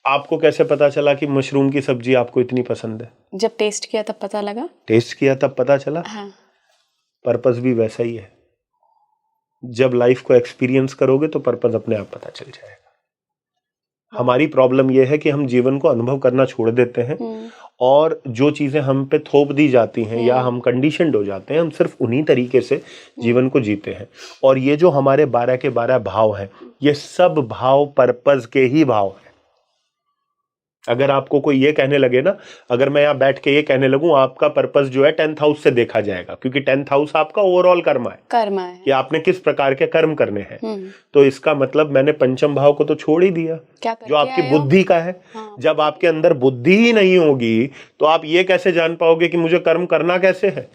आपको कैसे पता चला कि मशरूम की सब्जी आपको इतनी पसंद है? जब टेस्ट किया तब पता लगा। टेस्ट किया तब पता चला। हाँ। पर्पस भी वैसा ही है, जब लाइफ को एक्सपीरियंस करोगे तो पर्पस अपने आप पता चल जाएगा। हमारी प्रॉब्लम यह है कि हम जीवन को अनुभव करना छोड़ देते हैं, और जो चीजें हम पे थोप दी जाती हैं या हम कंडीशनड हो जाते हैं, हम सिर्फ उन्हीं तरीके से जीवन को जीते हैं। और ये जो हमारे 12 के 12 भाव हैं, ये सब भाव पर्पस के ही भाव हैं। अगर आपको कोई ये कहने लगे ना, अगर मैं यहाँ बैठ के ये कहने लगूं आपका पर्पस जो है 10th हाउस से देखा जाएगा, क्योंकि 10th हाउस आपका ओवरऑल कर्म है कि आपने किस प्रकार के कर्म करने हैं, तो इसका मतलब मैंने पंचम भाव को तो छोड़ ही दिया जो आपकी बुद्धि का है। हाँ। जब आपके अंदर बुद्धि ही नहीं होगी तो आप ये कैसे जान पाओगे कि मुझे कर्म करना कैसे है?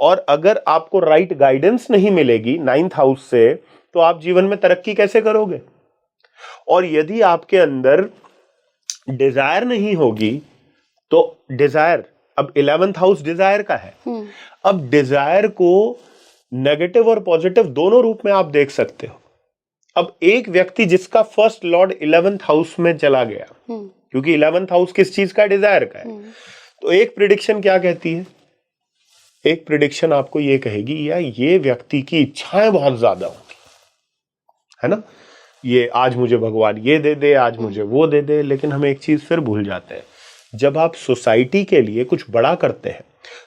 और अगर आपको राइट गाइडेंस नहीं मिलेगी 9th हाउस से, तो आप जीवन में तरक्की कैसे करोगे? और यदि आपके अंदर डिजायर नहीं होगी तो डिजायर, अब 11th हाउस डिजायर का है। अब डिजायर को नेगेटिव और पॉजिटिव दोनों रूप में आप देख सकते हो। अब एक व्यक्ति जिसका फर्स्ट लॉर्ड 11th हाउस में चला गया, क्योंकि 11th हाउस किस चीज का? डिजायर का है। तो एक प्रिडिक्शन क्या कहती है? एक प्रिडिक्शन आपको ये कहेगी या ये व्यक्ति की इच्छाएं बहुत ज्यादा होंगी, है ना, ये आज मुझे भगवान ये दे दे, आज मुझे वो दे दे। लेकिन हम एक चीज फिर भूल जाते हैं, जब आप सोसाइटी के लिए कुछ बड़ा करते हैं,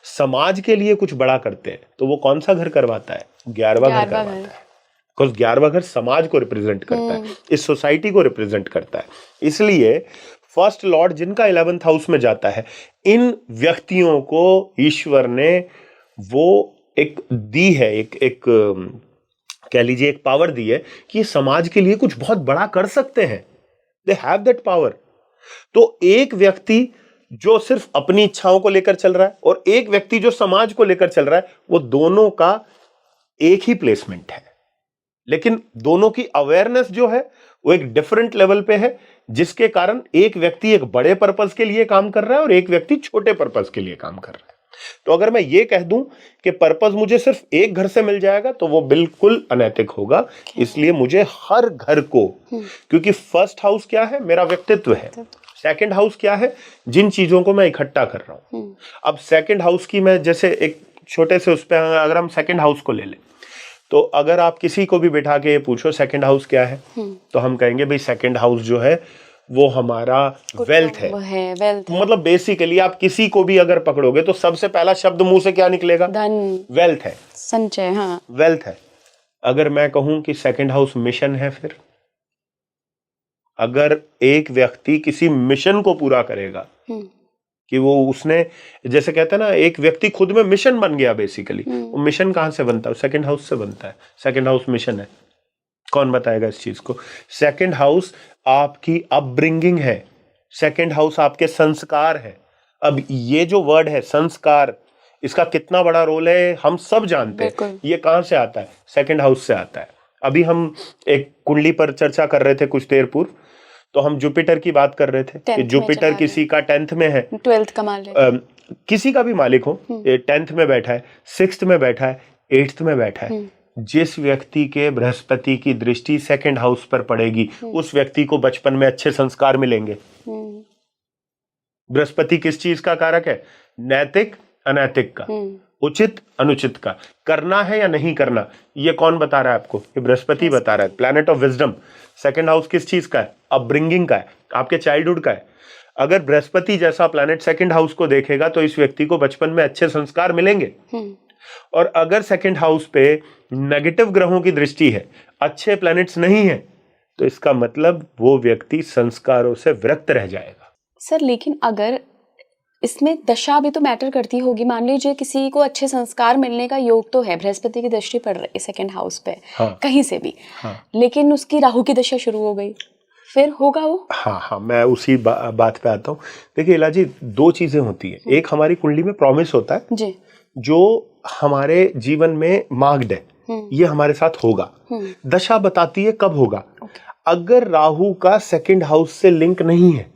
समाज के लिए कुछ बड़ा करते हैं, तो वो कौन सा घर करवाता है? 11वां घर करवाता है। बिकॉज 11वां घर समाज को रिप्रेजेंट करता है, इस सोसाइटी को रिप्रेजेंट करता है। इसलिए फर्स्ट लॉर्ड जिनका 11th हाउस में जाता है, इन व्यक्तियों को ईश्वर ने वो एक दी है, एक कह लीजिए एक पावर दी है कि समाज के लिए कुछ बहुत बड़ा कर सकते हैं। They have that power. तो एक व्यक्ति जो सिर्फ अपनी इच्छाओं को लेकर चल रहा है और एक व्यक्ति जो समाज को लेकर चल रहा है, वो दोनों का एक ही प्लेसमेंट है, लेकिन दोनों की अवेयरनेस जो है वो एक डिफरेंट लेवल पे है, जिसके कारण एक व्यक्ति एक बड़े पर्पस के लिए काम कर रहा है और एक व्यक्ति छोटे पर्पस के लिए काम कर रहा है। तो अगर मैं ये कह दूं कि पर्पस मुझे सिर्फ एक घर से मिल जाएगा तो वो बिल्कुल अनैतिक होगा। इसलिए मुझे हर घर को, क्योंकि फर्स्ट हाउस क्या है? मेरा व्यक्तित्व है। सेकंड हाउस क्या है? जिन चीजों को मैं इकट्ठा कर रहा हूं। अब सेकंड हाउस की मैं जैसे एक छोटे से उस पे अगर हम सेकंड हाउस को ले लें, तो अगर आप किसी को भी बिठा के ये पूछो सेकंड हाउस क्या है, तो हम कहेंगे भाई सेकंड हाउस जो है वो हमारा वेल्थ है। वेल्थ मतलब बेसिकली आप किसी को भी अगर पकड़ोगे तो सबसे पहला शब्द मुंह से क्या निकलेगा? धन, वेल्थ है, संचय। हाँ, वेल्थ है। अगर मैं कहूं कि सेकंड हाउस मिशन है, फिर अगर एक व्यक्ति किसी मिशन को पूरा करेगा कि वो उसने, जैसे कहते हैं ना, एक व्यक्ति खुद में मिशन बन गया बेसिकली, वो मिशन कहां से बनता है? सेकंड हाउस से बनता है। सेकंड हाउस मिशन है। कौन बताएगा इस चीज को? सेकंड हाउस आपकी अपब्रिंगिंग है, सेकंड हाउस आपके संस्कार है। अब ये जो वर्ड है संस्कार, इसका कितना बड़ा रोल है हम सब जानते हैं। ये कहां से आता है? सेकंड हाउस से आता है। अभी हम एक कुंडली पर चर्चा कर रहे थे कुछ देर पूर्व, तो हम जुपिटर की बात कर रहे थे कि जुपिटर किसी का 10th में है, 12th का मालिक, किसी का भी मालिक हो, 10th में बैठा है, 6th में बैठा है, 8th में बैठा है। जिस व्यक्ति के बृहस्पति की दृष्टि सेकंड हाउस पर पड़ेगी, उस व्यक्ति को बचपन में अच्छे संस्कार मिलेंगे। बृहस्पति किस चीज का कारक है? नैतिक अनैतिक का, उचित अनुचित का, करना है या नहीं करना, ये कौन बता रहा है आपको? ये बृहस्पति बता रहा है, planet of wisdom. Second house किस चीज का है? अपब्रिंगिंग का है, आपके चाइल्डहुड का है। अगर बृहस्पति जैसा प्लैनेट सेकंड हाउस को देखेगा तो इस व्यक्ति को बचपन में अच्छे संस्कार मिलेंगे। और अगर सेकंड हाउस पे नेगेटिव ग्रहों की दृष्टि है, अच्छे प्लैनेट्स नहीं है, तो इसका मतलब वो व्यक्ति संस्कारों से विरक्त रह जाएगा। सर लेकिन अगर इसमें दशा भी तो मैटर करती होगी। मान लीजिए किसी को अच्छे संस्कार मिलने का योग तो है, बृहस्पति की दृष्टि पड़ रही है सेकंड हाउस पे, हाँ, कहीं से भी, हाँ, लेकिन उसकी राहु की दशा शुरू हो गई, फिर होगा वो? हाँ, मैं उसी बात पे आता हूँ। देखिए इला जी, दो चीजें होती है। एक हमारी कुंडली में प्रॉमिस होता है जी, जो हमारे जीवन में मार्क्ड है, ये हमारे साथ होगा। दशा बताती है कब होगा। अगर राहु का सेकंड हाउस से लिंक नहीं है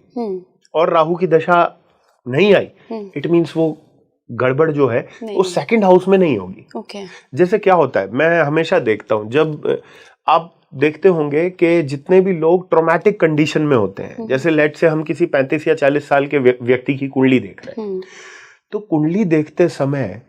और राहु की दशा नहीं आई, इट मीन्स वो गड़बड़ जो है वो सेकंड हाउस में नहीं होगी। जैसे क्या होता है, मैं हमेशा देखता हूं, जब आप देखते होंगे कि जितने भी लोग ट्रॉमेटिक कंडीशन में होते हैं, जैसे लेट से हम किसी 35 या 40 साल के व्यक्ति की कुंडली देख रहे हैं, तो कुंडली देखते समय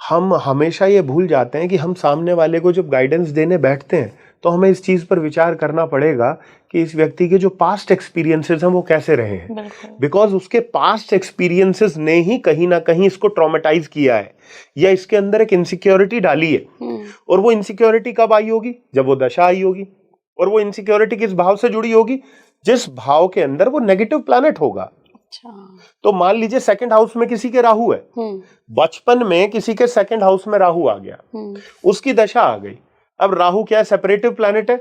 हम हमेशा ये भूल जाते हैं कि हम सामने वाले को जब गाइडेंस देने बैठते हैं तो हमें इस चीज पर विचार करना पड़ेगा कि इस व्यक्ति के जो पास्ट एक्सपीरियंसेस हैं वो कैसे रहे हैं। बिकॉज उसके पास्ट एक्सपीरियंसेस ने ही कहीं ना कहीं इसको ट्रॉमेटाइज किया है या इसके अंदर एक इनसिक्योरिटी डाली है। और वो इनसिक्योरिटी कब आई होगी? जब वो दशा आई होगी। और वो इनसिक्योरिटी किस भाव से जुड़ी होगी? जिस भाव के अंदर वो नेगेटिव प्लैनेट होगा। तो मान लीजिए सेकंड हाउस में किसी के राहु है, बचपन में किसी के सेकंड हाउस में राहु आ गया, उसकी दशा आ गई। अब राहु क्या है? सेपरेटिव प्लैनेट है।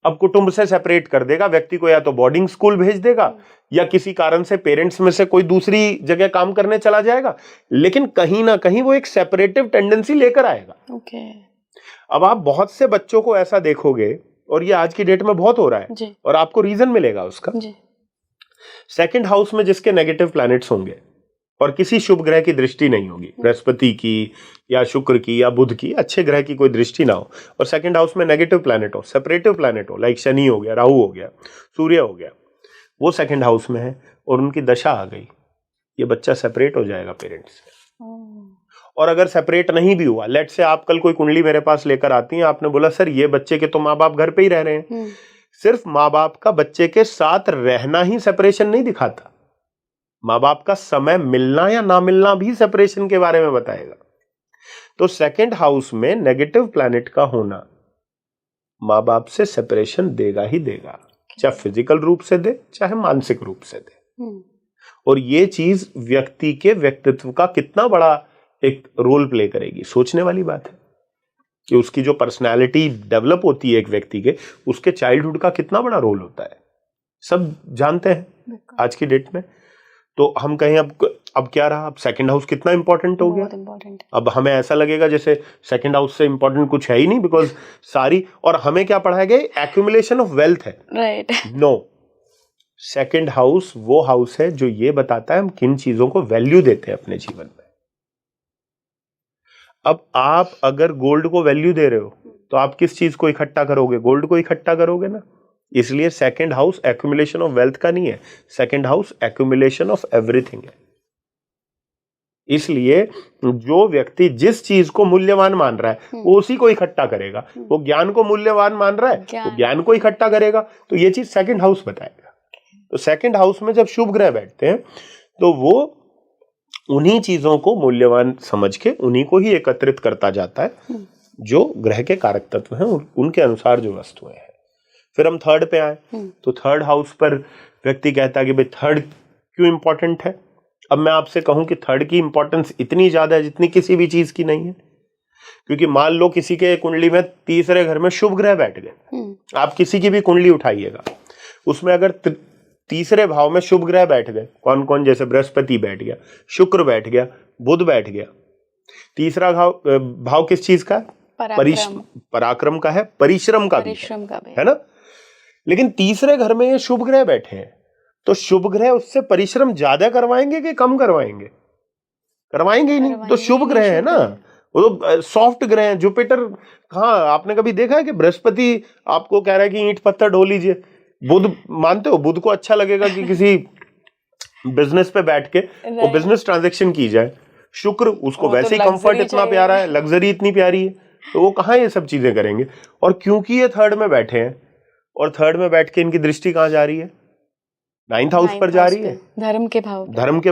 अब कुटुंब से सेपरेट कर देगा व्यक्ति को, या तो बोर्डिंग स्कूल भेज देगा या किसी कारण से पेरेंट्स में से कोई दूसरी जगह काम करने चला जाएगा, लेकिन कहीं ना कहीं वो एक सेपरेटिव टेंडेंसी लेकर आएगा। अब आप बहुत से बच्चों को ऐसा देखोगे, और ये आज की डेट में बहुत हो रहा है, और आपको रीजन मिलेगा उसका। सेकंड हाउस में जिसके नेगेटिव प्लैनेट्स होंगे और किसी शुभ ग्रह की दृष्टि नहीं होगी, बृहस्पति की या शुक्र की या बुध की, अच्छे ग्रह की कोई दृष्टि ना हो, और सेकंड हाउस में नेगेटिव प्लैनेट हो, सेपरेटिव प्लैनेट हो, लाइक शनि हो गया, राहु हो गया, सूर्य हो गया, वो सेकंड हाउस में है और उनकी दशा आ गई, ये बच्चा सेपरेट हो जाएगा पेरेंट्स से। और अगर सेपरेट नहीं भी हुआ, लेट से आप कल कोई कुंडली मेरे पास लेकर आती हैं, आपने बोला सर ये बच्चे के तो माँ बाप घर पे ही रह रहे हैं, सिर्फ माँ बाप का बच्चे के साथ रहना ही सेपरेशन नहीं दिखाता, माँ बाप का समय मिलना या ना मिलना भी सेपरेशन के बारे में बताएगा। तो सेकंड हाउस में नेगेटिव प्लैनेट का होना माँ बाप से सेपरेशन देगा ही देगा, चाहे फिजिकल रूप से दे चाहे मानसिक रूप से दे। और ये चीज व्यक्ति के व्यक्तित्व का कितना बड़ा एक रोल प्ले करेगी, सोचने वाली बात है कि उसकी जो पर्सनालिटी डेवलप होती है एक व्यक्ति के, उसके चाइल्डहुड का कितना बड़ा रोल होता है, सब जानते हैं आज की डेट में। तो हम कहें अब क्या रहा, अब सेकंड हाउस कितना इंपॉर्टेंट हो गया। अब हमें ऐसा लगेगा जैसे सेकंड हाउस से इंपॉर्टेंट कुछ है ही नहीं, बिकॉज सारी, और हमें क्या पढ़ाया गया, एक्यूमुलेशन ऑफ वेल्थ है, राइट? नो, सेकंड हाउस वो हाउस है जो ये बताता है हम किन चीजों को वैल्यू देते हैं अपने जीवन में। अब आप अगर गोल्ड को वैल्यू दे रहे हो तो आप किस चीज को इकट्ठा करोगे? गोल्ड को इकट्ठा करोगे ना। इसलिए second house accumulation of wealth का नहीं है, second house accumulation of everything है। इसलिए जो व्यक्ति जिस चीज को मूल्यवान मान रहा है वो उसी को इकट्ठा करेगा। वो ज्ञान को मूल्यवान मान रहा है, वो ज्ञान को इकट्ठा करेगा। तो ये चीज सेकंड हाउस बताएगा। तो सेकंड हाउस में जब शुभ ग्रह बैठते हैं तो वो उन्हीं चीजों को मूल्यवान समझ के उन्हीं को ही एकत्रित करता जाता है जो ग्रह के कारक तत्व हैं, उनके अनुसार जो वस्तुएं हैं। फिर हम थर्ड पे आए तो थर्ड हाउस पर व्यक्ति कहता है कि भाई थर्ड क्यों इंपॉर्टेंट है। अब मैं आपसे कहूं कि थर्ड की इंपॉर्टेंस इतनी ज्यादा है जितनी किसी भी चीज की नहीं है। क्योंकि मान लो किसी के कुंडली में तीसरे घर में शुभ ग्रह बैठ गए, आप किसी की भी कुंडली उठाइएगा, उसमें अगर तीसरे भाव में शुभ ग्रह बैठ गए, कौन कौन, जैसे बृहस्पति बैठ गया, शुक्र बैठ गया, बुध बैठ गया। तीसरा भाव किस चीज का है? पराक्रम का है, परिश्रम का भी है ना। लेकिन तीसरे घर में ये शुभ ग्रह बैठे हैं तो शुभ ग्रह उससे परिश्रम ज्यादा करवाएंगे कि कम करवाएंगे? करवाएंगे ही नहीं। तो शुभ ग्रह है ना, वो तो सॉफ्ट ग्रह है। जुपिटर कहाँ, आपने कभी देखा है कि बृहस्पति आपको कह रहा है कि ईंट पत्थर ढो लीजिए? बुध मानते हो, बुध को अच्छा लगेगा कि किसी बिजनेस पे बैठ के वो बिजनेस ट्रांजैक्शन की जाए। शुक्र उसको वैसे ही कंफर्ट इतना प्यारा है, लग्जरी इतनी प्यारी है, तो वो कहाँ ये सब चीजें करेंगे। और क्योंकि ये थर्ड में बैठे हैं और थर्ड में बैठ के इनकी दृष्टि कहाँ जा रही है? 9th हाउस पर जा रही है, धर्म के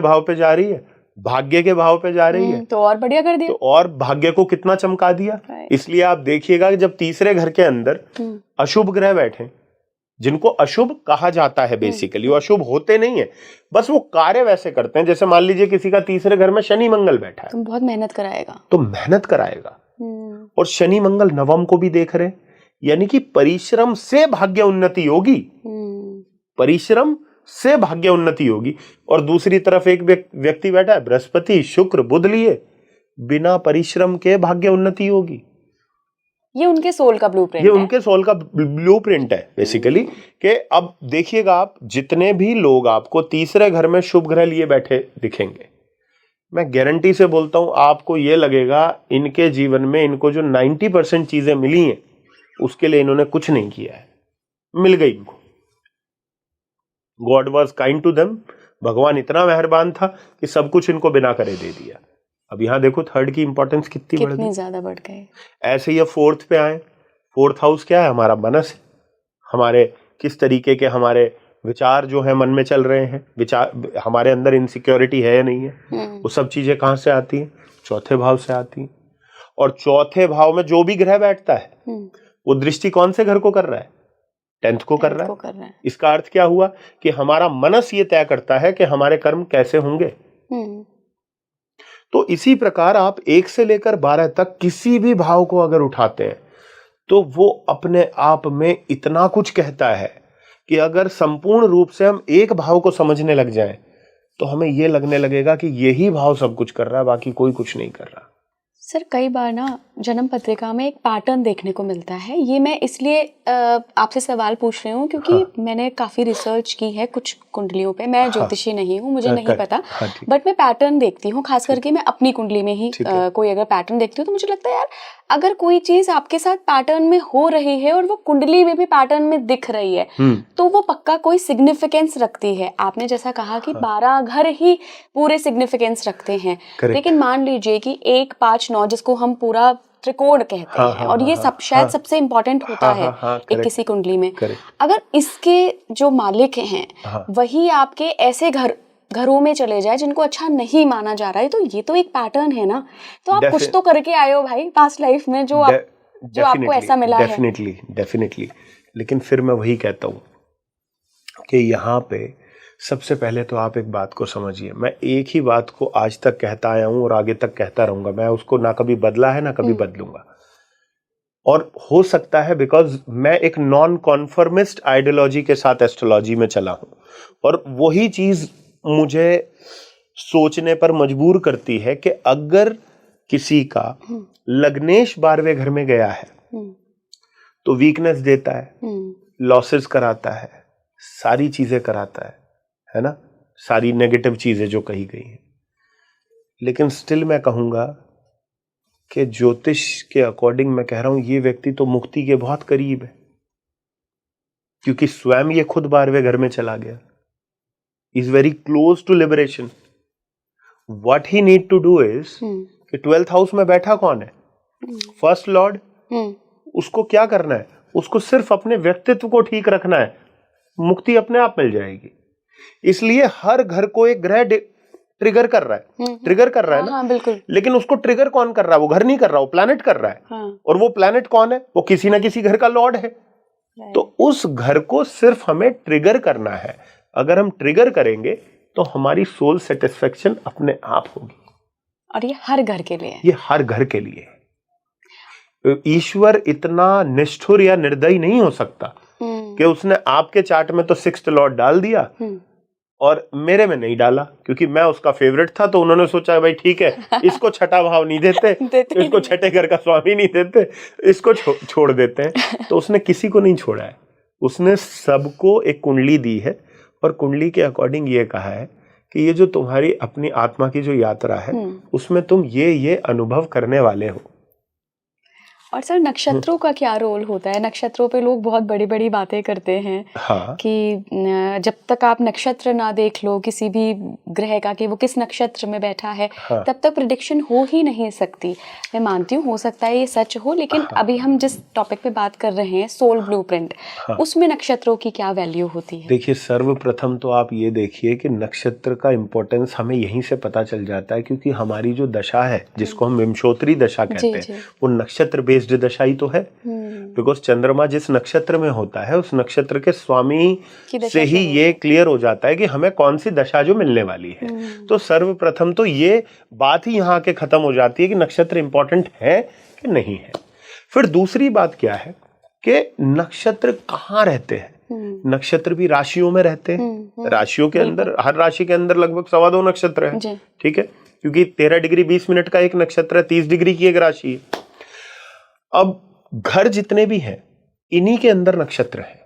भाव पे जा रही है, भाग्य के भाव पे जा रही है। तो और बढ़िया कर दिया। तो और भाग्य को कितना चमका दिया। इसलिए आप देखिएगा कि जब तीसरे घर के अंदर अशुभ ग्रह बैठे, जिनको अशुभ कहा जाता है, बेसिकली वो अशुभ होते नहीं है, बस वो कार्य वैसे करते हैं। जैसे मान लीजिए किसी का तीसरे घर में शनि मंगल बैठा है, तो बहुत मेहनत कराएगा, तो मेहनत कराएगा। और शनि मंगल नवम को भी देख रहे, यानी कि परिश्रम से भाग्य उन्नति होगी, परिश्रम से भाग्य उन्नति होगी। और दूसरी तरफ एक व्यक्ति बैठा है, बृहस्पति शुक्र बुध लिए, बिना परिश्रम के भाग्य उन्नति होगी। ये उनके सोल का ब्लूप्रिंट है, ये उनके सोल का ब्लूप्रिंट है बेसिकली। कि अब देखिएगा आप, जितने भी लोग आपको तीसरे घर में शुभ ग्रह लिए बैठे दिखेंगे, मैं गारंटी से बोलता हूं आपको ये लगेगा इनके जीवन में इनको जो 90% चीजें मिली हैं उसके लिए इन्होंने कुछ नहीं किया है, मिल गई इनको। God was kind to them, भगवान इतना मेहरबान था कि सब कुछ इनको बिना करे दे दिया। अब यहां देखो थर्ड की इंपॉर्टेंस कितनी ज्यादा बढ़ गई। ऐसे ही फोर्थ पे आए, फोर्थ हाउस क्या है? हमारा मनस है, हमारे किस तरीके के हमारे विचार जो है मन में चल रहे हैं, विचार हमारे अंदर इनसिक्योरिटी है या नहीं है, वो सब चीजें कहां से आती हैं? चौथे भाव से आती हैं। और चौथे भाव में जो भी ग्रह बैठता है वो दृष्टि कौन से घर को कर रहा है? 10th को कर रहा है। इसका अर्थ क्या हुआ कि हमारा मनस ये तय करता है कि हमारे कर्म कैसे होंगे। तो इसी प्रकार आप 1 से लेकर 12 तक किसी भी भाव को अगर उठाते हैं तो वो अपने आप में इतना कुछ कहता है कि अगर संपूर्ण रूप से हम एक भाव को समझने लग जाएं तो हमें ये लगने लगेगा कि यही भाव सब कुछ कर रहा है, बाकी कोई कुछ नहीं कर रहा। सर कई बार ना जन्म पत्रिका में एक पैटर्न देखने को मिलता है। ये मैं इसलिए आपसे सवाल पूछ रही हूँ क्योंकि मैंने काफ़ी रिसर्च की है कुछ कुंडलियों पे। मैं ज्योतिषी नहीं हूँ, मुझे नहीं पता, बट मैं पैटर्न देखती हूँ, खास करके मैं अपनी कुंडली में ही कोई अगर पैटर्न देखती हूँ तो मुझे लगता है यार अगर कोई चीज आपके साथ पैटर्न में हो रही है और वो कुंडली में भी पैटर्न में दिख रही है तो वो पक्का कोई सिग्निफिकेंस रखती है। आपने जैसा कहा कि 12 घर ही पूरे सिग्निफिकेंस रखते हैं, लेकिन मान लीजिए कि 1, 5, 9 जिसको हम पूरा त्रिकोण कहते हैं और ये सब शायद सबसे इम्पोर्टेंट होता है एक किसी कुंडली में। अगर इसके जो मालिक हैं वही आपके ऐसे घरों में चले जाए जिनको अच्छा नहीं माना जा रहा है, तो ये तो एक पैटर्न है ना। तो आप कुछ तो करके आए हो भाई पास्ट लाइफ में जो आपको ऐसा मिला है। डेफिनेटली। लेकिन फिर मैं वही कहता हूँ कि यहाँ पे सबसे पहले तो आप एक बात को समझिए। मैं एक ही बात को आज तक कहता आया हूँ और आगे तक कहता रहूंगा। मैं उसको ना कभी बदला है ना कभी बदलूंगा। और हो सकता है बिकॉज मैं एक नॉन कॉन्फर्मिस्ट आइडियोलॉजी के साथ एस्ट्रोलॉजी में चला हूं और वही चीज मुझे सोचने पर मजबूर करती है कि अगर किसी का लग्नेश 12वें घर में गया है तो वीकनेस देता है, लॉसेस कराता है, सारी चीजें कराता है ना, सारी नेगेटिव चीजें जो कही गई हैं। लेकिन स्टिल मैं कहूंगा कि ज्योतिष के अकॉर्डिंग मैं कह रहा हूं ये व्यक्ति तो मुक्ति के बहुत करीब है, क्योंकि स्वयं ये खुद 12वें घर में चला गया। Is very close to liberation. What he need to do is कि 12th हाउस में बैठा कौन है, फर्स्ट लॉर्ड, उसको क्या करना है, उसको सिर्फ अपने व्यक्तित्व को ठीक रखना है, मुक्ति अपने आप मिल जाएगी। इसलिए हर घर को एक ग्रह ट्रिगर कर रहा है, ट्रिगर कर रहा है ना। हाँ, बिल्कुल। लेकिन उसको ट्रिगर कौन कर रहा है, वो घर नहीं कर रहा, वो प्लैनेट कर रहा है। हाँ। और वो प्लैनेट कौन है, वो किसी ना किसी घर का लॉर्ड है। तो उस घर को सिर्फ हमें ट्रिगर करना है। अगर हम ट्रिगर करेंगे तो हमारी सोल सेटिस्फेक्शन अपने आप होगी। और ये हर घर के लिए है। ये हर घर के लिए है। ईश्वर इतना निष्ठुर या निर्दयी नहीं हो सकता कि उसने आपके चार्ट में तो 6th लॉर्ड डाल दिया और मेरे में नहीं डाला, क्योंकि मैं उसका फेवरेट था, तो उन्होंने सोचा भाई ठीक है, इसको छठा भाव नहीं देते, इसको छठे घर का स्वामी नहीं देते, इसको छोड़ देते हैं। तो उसने किसी को नहीं छोड़ा है, उसने सबको एक कुंडली दी है और कुंडली के अकॉर्डिंग ये कहा है कि ये जो तुम्हारी अपनी आत्मा की जो यात्रा है उसमें तुम ये अनुभव करने वाले हो। और सर, नक्षत्रों का क्या रोल होता है? नक्षत्रों पे लोग बहुत बड़ी बड़ी बातें करते हैं। हाँ। कि जब तक आप नक्षत्र ना देख लो किसी भी ग्रह का कि वो किस नक्षत्र में बैठा है, हाँ। तब तक प्रिडिक्शन हो ही नहीं सकती। मैं मानती हूँ हो सकता है ये सच हो, लेकिन अभी हम जिस टॉपिक पे बात कर रहे हैं, सोल ब्लूप्रिंट, उसमें नक्षत्रों की क्या वैल्यू होती है? देखिए, सर्वप्रथम तो आप ये देखिए कि नक्षत्र का इम्पोर्टेंस हमें यहीं से पता चल जाता है, क्योंकि हमारी जो दशा है जिसको हम विंशोत्तरी दशा कहते हैं, वो नक्षत्र बेस्ड दशा ही तो है। बिकॉज चंद्रमा जिस नक्षत्र में होता है उस नक्षत्र के स्वामी से ही ये क्लियर हो जाता है कि हमें कौन सी दशा जो मिलने वाली है। तो सर्वप्रथम तो ये बात ही यहाँ के खत्म हो जाती है कि नक्षत्र इंपॉर्टेंट है कि नहीं है। फिर दूसरी बात क्या है कि नक्षत्र कहाँ रहते हैं। नक्षत्र भी राशियों में रहते हैं। राशियों के अंदर, हर राशि के अंदर लगभग 2.25 नक्षत्र है, ठीक है, क्योंकि 13 डिग्री 20 मिनट का एक नक्षत्र है, 30 डिग्री की एक राशि है। अब घर जितने भी हैं इन्हीं के अंदर नक्षत्र है,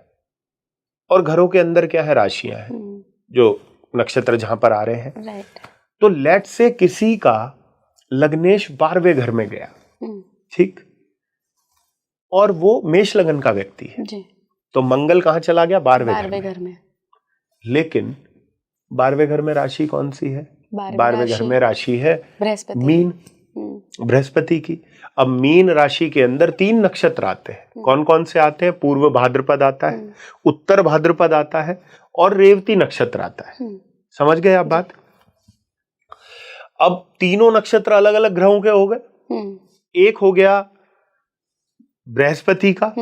और घरों के अंदर क्या है, राशियां हैं, जो नक्षत्र जहां पर आ रहे हैं। तो लेट से किसी का लग्नेश 12वें घर में गया, ठीक, और वो मेष लगन का व्यक्ति है, तो मंगल कहां चला गया, 12वें घर में। लेकिन 12वें घर में राशि कौन सी है, 12वें घर में राशि है मीन, बृहस्पति की। अब मीन राशि के अंदर 3 नक्षत्र आते हैं। कौन कौन से आते हैं? पूर्व भाद्रपद आता है, उत्तर भाद्रपद आता है, और रेवती नक्षत्र आता है। समझ गए आप बात? अब तीनों नक्षत्र अलग अलग ग्रहों के हो गए। एक हो गया बृहस्पति का,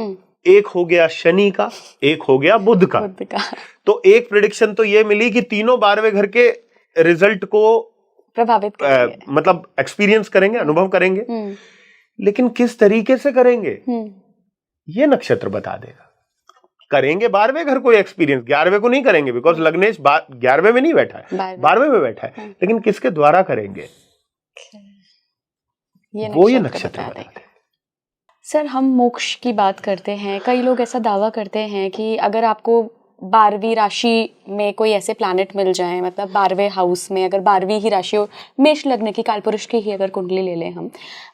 एक हो गया शनि का, एक हो गया बुध का। तो एक प्रेडिक्शन तो ये मिली कि तीनों 12वें घर के रिजल्ट को प्रभावित करेंगे, मतलब एक्सपीरियंस करेंगे, अनुभव करेंगे। लेकिन किस तरीके से करेंगे ये नक्षत्र बता देगा। करेंगे 12वें घर को एक्सपीरियंस, 11वें को नहीं करेंगे, बिकॉज लग्नेश 11वें में नहीं बैठा है, 12वें में बैठा है। लेकिन किसके द्वारा करेंगे ये नक्षत्र बता देगा। सर, हम मोक्ष की बात करते हैं, कई लोग ऐसा दावा करते हैं कि अगर आपको 12वीं राशि में कोई ऐसे प्लैनेट मिल जाए, मतलब 12वें हाउस में, अगर 12वीं ही राशि हो, मेष लग्न की, कालपुरुष की ही अगर कुंडली ले लें हम,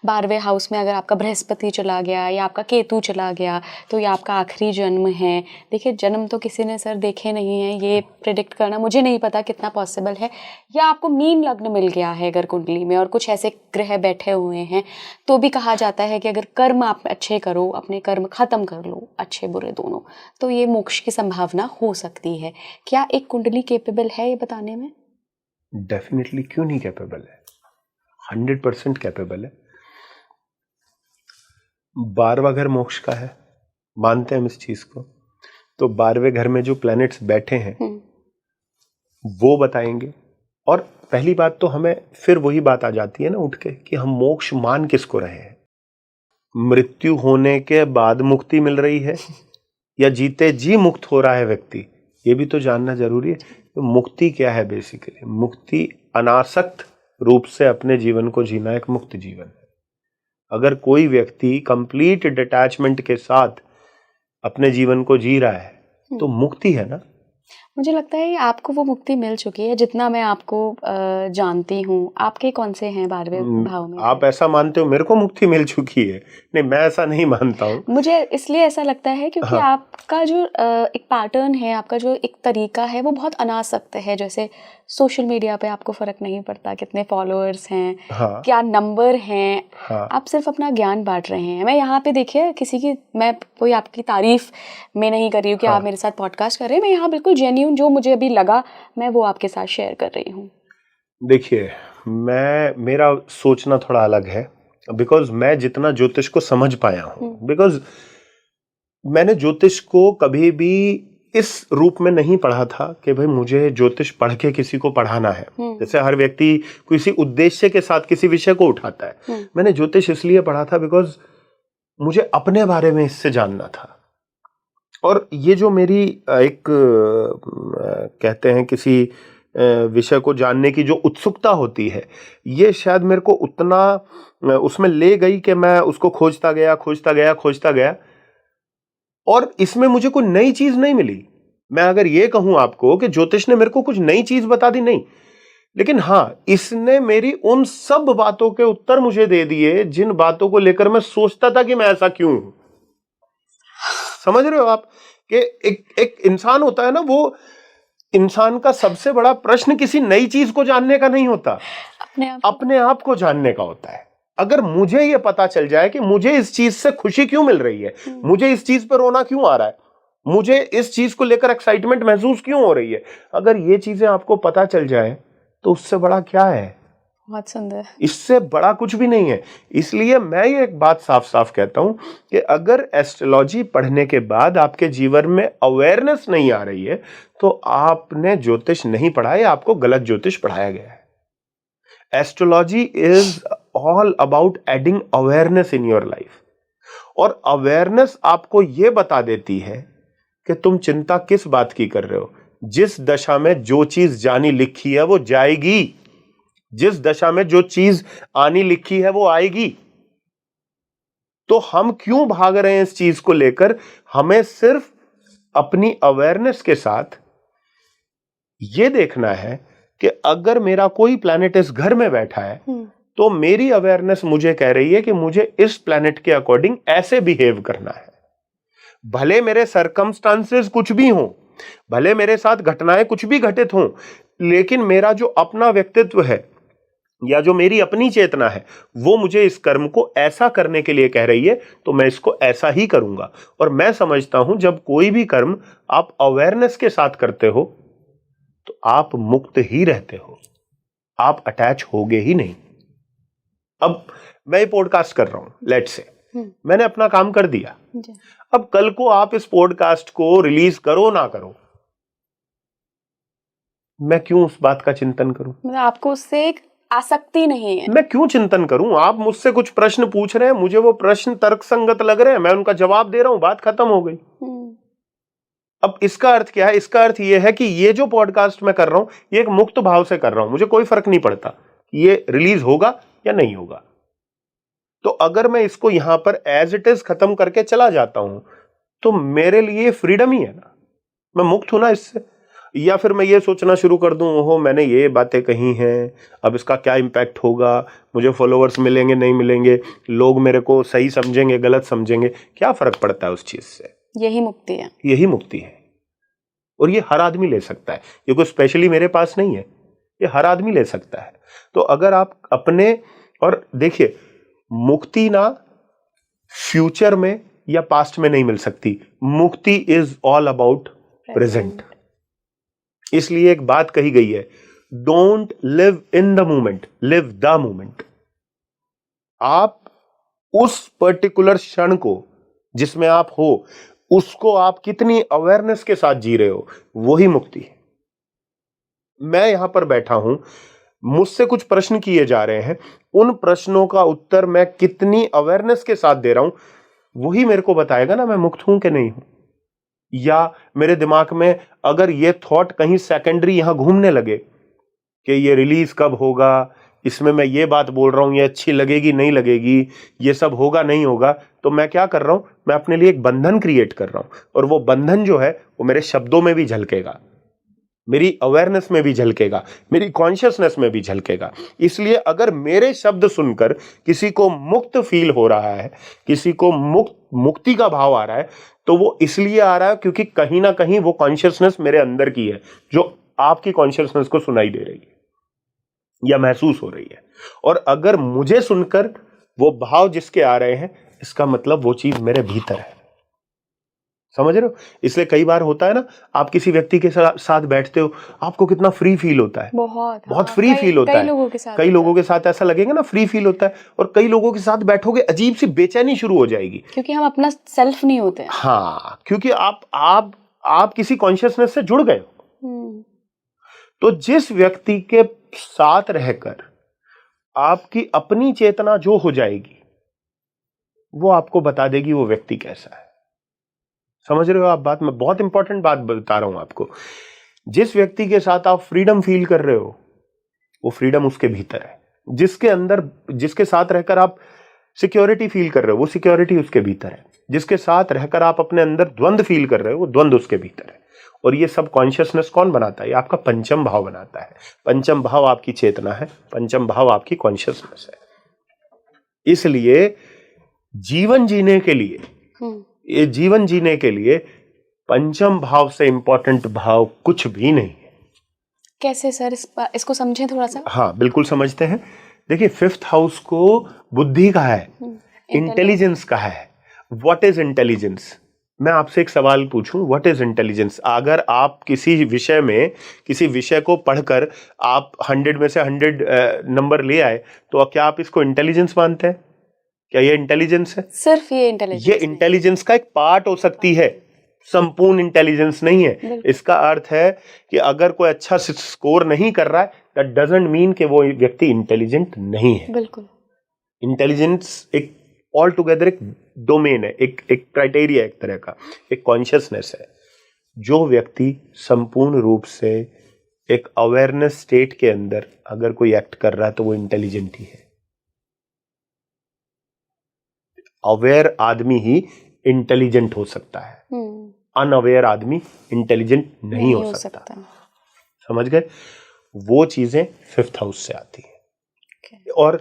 12वें हाउस में अगर आपका बृहस्पति चला गया या आपका केतु चला गया, तो ये आपका आखिरी जन्म है। देखिए, जन्म तो किसी ने सर देखे नहीं है, ये प्रिडिक्ट करना मुझे नहीं पता कितना पॉसिबल है। या आपको मीन लग्न मिल गया है अगर कुंडली में और कुछ ऐसे ग्रह बैठे हुए हैं, तो भी कहा जाता है कि अगर कर्म आप अच्छे करो, अपने कर्म खत्म कर लो, अच्छे बुरे दोनों, तो ये मोक्ष की संभावना हो सकती है। क्या एक कुंडली कैपेबल है ये बताने में? डेफिनेटली, क्यों नहीं कैपेबल है, 100% कैपेबल है। 12वां घर मोक्ष का है, मानते हैं हम इस चीज को। तो 12वें घर में जो प्लैनेट्स बैठे हैं वो बताएंगे। और पहली बात तो हमें फिर वही बात आ जाती है ना उठ के, कि हम मोक्ष मान किसको रहे हैं। मृत्यु होने के बाद मुक्ति मिल रही है या जीते जी मुक्त हो रहा है व्यक्ति, ये भी तो जानना जरूरी है। तो मुक्ति क्या है? बेसिकली मुक्ति अनासक्त रूप से अपने जीवन को जीना एक मुक्त जीवन है। अगर कोई व्यक्ति कंप्लीट डिटैचमेंट के साथ अपने जीवन को जी रहा है तो मुक्ति है ना। मुझे लगता है आपको वो मुक्ति मिल चुकी है, जितना मैं आपको जानती हूँ। आपके कौन से हैं 12वें भाव में? आप ऐसा मानते हो मेरे को मुक्ति मिल चुकी है? नहीं, मैं ऐसा नहीं मानता हूँ। मुझे इसलिए ऐसा लगता है क्योंकि हाँ। आपका जो एक पैटर्न है, आपका जो एक तरीका है, वो बहुत अनासक्त है। जैसे सोशल मीडिया पे आपको फ़र्क नहीं पड़ता कितने फॉलोअर्स हैं, हाँ। क्या नंबर हैं। हाँ। आप सिर्फ अपना ज्ञान बांट रहे हैं। मैं यहाँ पे देखिए किसी की, मैं कोई आपकी तारीफ में नहीं कर रही हूँ कि हाँ। आप मेरे साथ पॉडकास्ट कर रहे हैं। मैं यहाँ बिल्कुल जेन्युइन जो मुझे अभी लगा मैं वो आपके साथ शेयर कर रही हूँ। देखिए, मेरा सोचना थोड़ा अलग है, बिकॉज मैं जितना ज्योतिष को समझ पाया हूँ, बिकॉज मैंने ज्योतिष को कभी भी इस रूप में नहीं पढ़ा था कि भाई मुझे ज्योतिष पढ़ के किसी को पढ़ाना है। जैसे हर व्यक्ति किसी उद्देश्य के साथ किसी विषय को उठाता है, मैंने ज्योतिष इसलिए पढ़ा था बिकॉज मुझे अपने बारे में इससे जानना था। और ये जो मेरी एक कहते हैं किसी विषय को जानने की जो उत्सुकता होती है, ये शायद मेरे को उतना उसमें ले गई कि मैं उसको खोजता गया और इसमें मुझे कोई नई चीज नहीं मिली। मैं अगर ये कहूं आपको कि ज्योतिष ने मेरे को कुछ नई चीज बता दी, नहीं, लेकिन हाँ, इसने मेरी उन सब बातों के उत्तर मुझे दे दिए जिन बातों को लेकर मैं सोचता था कि मैं ऐसा क्यों हूं। समझ रहे हो आप कि एक इंसान होता है ना, वो इंसान का सबसे बड़ा प्रश्न किसी नई चीज को जानने का नहीं होता, अपने आप को जानने का होता है। अगर मुझे यह पता चल जाए कि मुझे इस चीज से खुशी क्यों मिल रही है, मुझे इस चीज पर रोना क्यों आ रहा है, मुझे इस चीज को लेकर एक्साइटमेंट महसूस क्यों हो रही है, अगर ये चीजें आपको पता चल जाए तो उससे बड़ा क्या है? बहुत सुंदर। इससे बड़ा कुछ भी नहीं है। इसलिए मैं ये एक बात साफ साफ कहता हूं कि अगर एस्ट्रोलॉजी पढ़ने के बाद आपके जीवन में अवेयरनेस नहीं आ रही है तो आपने ज्योतिष नहीं पढ़ा है, आपको गलत ज्योतिष पढ़ाया गया है। Astrology is all about adding awareness in your life, और अवेयरनेस आपको यह बता देती है कि तुम चिंता किस बात की कर रहे हो। जिस दशा में जो चीज जानी लिखी है वो जाएगी, जिस दशा में जो चीज आनी लिखी है वो आएगी। तो हम क्यों भाग रहे हैं इस चीज को लेकर? हमें सिर्फ अपनी अवेयरनेस के साथ यह देखना है कि अगर मेरा कोई प्लैनेट इस घर में बैठा है तो मेरी अवेयरनेस मुझे कह रही है कि मुझे इस प्लैनेट के अकॉर्डिंग ऐसे बिहेव करना है। भले मेरे सरकमस्टांसेस कुछ भी हों, भले मेरे साथ घटनाएं कुछ भी घटित हों, लेकिन मेरा जो अपना व्यक्तित्व है या जो मेरी अपनी चेतना है वो मुझे इस कर्म को ऐसा करने के लिए कह रही है, तो मैं इसको ऐसा ही करूंगा। और मैं समझता हूं जब कोई भी कर्म आप अवेयरनेस के साथ करते हो तो आप मुक्त ही रहते हो, आप अटैच होगे ही नहीं। अब मैं ये पॉडकास्ट कर रहा हूं, लेट से मैंने अपना काम कर दिया, अब कल को आप इस पॉडकास्ट को रिलीज करो ना करो, मैं क्यों उस बात का चिंतन करूं? मतलब आपको उससे एक आसक्ति नहीं है। मैं क्यों चिंतन करूं? आप मुझसे कुछ प्रश्न पूछ रहे हैं, मुझे वो प्रश्न तर्कसंगत लग रहे हैं, मैं उनका जवाब दे रहा हूं, बात खत्म हो गई। अब इसका अर्थ क्या है? इसका अर्थ यह है कि ये जो पॉडकास्ट मैं कर रहा हूं ये एक मुक्त भाव से कर रहा हूं, मुझे कोई फर्क नहीं पड़ता ये रिलीज होगा या नहीं होगा। तो अगर मैं इसको यहां पर एज इट इज खत्म करके चला जाता हूं तो मेरे लिए फ्रीडम ही है ना, मैं मुक्त हूं ना इससे। या फिर मैं ये सोचना शुरू कर दूं, ओहो मैंने ये बातें कही हैं, अब इसका क्या इम्पैक्ट होगा, मुझे फॉलोअर्स मिलेंगे नहीं मिलेंगे, लोग मेरे को सही समझेंगे गलत समझेंगे, क्या फर्क पड़ता है उस चीज से? यही मुक्ति है। यही मुक्ति है, और ये हर आदमी ले सकता है, ये कोई स्पेशली मेरे पास नहीं है, ये हर आदमी ले सकता है। तो अगर आप अपने, और देखिए मुक्ति ना फ्यूचर में या पास्ट में नहीं मिल सकती, मुक्ति इज ऑल अबाउट प्रेजेंट। इसलिए एक बात कही गई है, don't live in the moment, live the moment. आप उस पर्टिकुलर क्षण को जिसमें आप हो उसको आप कितनी अवेयरनेस के साथ जी रहे हो, वही मुक्ति है। मैं यहां पर बैठा हूं, मुझसे कुछ प्रश्न किए जा रहे हैं, उन प्रश्नों का उत्तर मैं कितनी अवेयरनेस के साथ दे रहा हूं वही मेरे को बताएगा ना मैं मुक्त हूं कि नहीं हूं। या मेरे दिमाग में अगर ये थॉट कहीं सेकेंडरी यहां घूमने लगे कि ये रिलीज कब होगा, इसमें मैं ये बात बोल रहा हूं ये अच्छी लगेगी नहीं लगेगी, ये सब होगा नहीं होगा, तो मैं क्या कर रहा हूं, मैं अपने लिए एक बंधन क्रिएट कर रहा हूं, और वो बंधन जो है वो मेरे शब्दों में भी झलकेगा। मेरी अवेयरनेस में भी झलकेगा, मेरी कॉन्शियसनेस में भी झलकेगा। इसलिए अगर मेरे शब्द सुनकर किसी को मुक्त फील हो रहा है, किसी को मुक्ति का भाव आ रहा है, तो वो इसलिए आ रहा है क्योंकि कहीं ना कहीं वो कॉन्शियसनेस मेरे अंदर की है, जो आपकी कॉन्शियसनेस को सुनाई दे रही है या महसूस हो रही है। और अगर मुझे सुनकर वो भाव जिसके आ रहे हैं, इसका मतलब वो चीज मेरे भीतर है। समझ रहे हो? इसलिए कई बार होता है ना, आप किसी व्यक्ति के साथ बैठते हो, आपको कितना फ्री फील होता है, बहुत फ्री फील होता है। कई लोगों के साथ ऐसा लगेगा ना, फ्री फील होता है, और कई लोगों के साथ बैठोगे अजीब सी बेचैनी शुरू हो जाएगी, क्योंकि हम अपना सेल्फ नहीं होते। हाँ, क्योंकि आप किसी कॉन्शियसनेस से जुड़ गए हो। तो जिस व्यक्ति के साथ रहकर आपकी अपनी चेतना जो हो जाएगी, वो आपको बता देगी वो व्यक्ति कैसा है। समझ रहे हो आप बात? मैं बहुत इंपॉर्टेंट बात बता रहा हूं आपको। जिस व्यक्ति के साथ आप फ्रीडम फील कर रहे हो, वो फ्रीडम उसके भीतर है। जिसके साथ रहकर आप सिक्योरिटी फील कर रहे हो, वो सिक्योरिटी उसके भीतर है। जिसके साथ रहकर आप अपने अंदर द्वंद्व फील कर रहे हो, वो द्वंद्व उसके भीतर है। और ये सब कॉन्शियसनेस कौन बनाता है? ये आपका पंचम भाव बनाता है। पंचम भाव आपकी चेतना है, पंचम भाव आपकी कॉन्शियसनेस है। इसलिए जीवन जीने के लिए पंचम भाव से इंपॉर्टेंट भाव कुछ भी नहीं है। कैसे सर? इसको समझें थोड़ा सा। हाँ, बिल्कुल समझते हैं। देखिए, 5th हाउस को बुद्धि का है, इंटेलिजेंस का है। What is intelligence? मैं आपसे एक सवाल पूछूं, व्हाट इज इंटेलिजेंस? अगर आप किसी विषय को पढ़कर आप 100 में से 100 नंबर ले आए, तो क्या आप इसको इंटेलिजेंस मानते हैं? क्या ये इंटेलिजेंस है? सिर्फ ये इंटेलिजेंस? ये इंटेलिजेंस का एक पार्ट हो सकती है, संपूर्ण इंटेलिजेंस नहीं है। इसका अर्थ है कि अगर कोई अच्छा स्कोर नहीं कर रहा है, दैट डजंट मीन कि वो व्यक्ति इंटेलिजेंट नहीं है। बिल्कुल। इंटेलिजेंस एक ऑल टुगेदर एक डोमेन है, एक क्राइटेरिया, एक तरह का एक कॉन्शियसनेस है। जो व्यक्ति संपूर्ण रूप से एक अवेयरनेस स्टेट के अंदर अगर कोई एक्ट कर रहा है, तो वो इंटेलिजेंट ही है। अवेयर आदमी ही इंटेलिजेंट हो सकता है, अनअवेयर आदमी इंटेलिजेंट नहीं हो सकता। समझ गए? वो चीजें 5th हाउस से आती है। और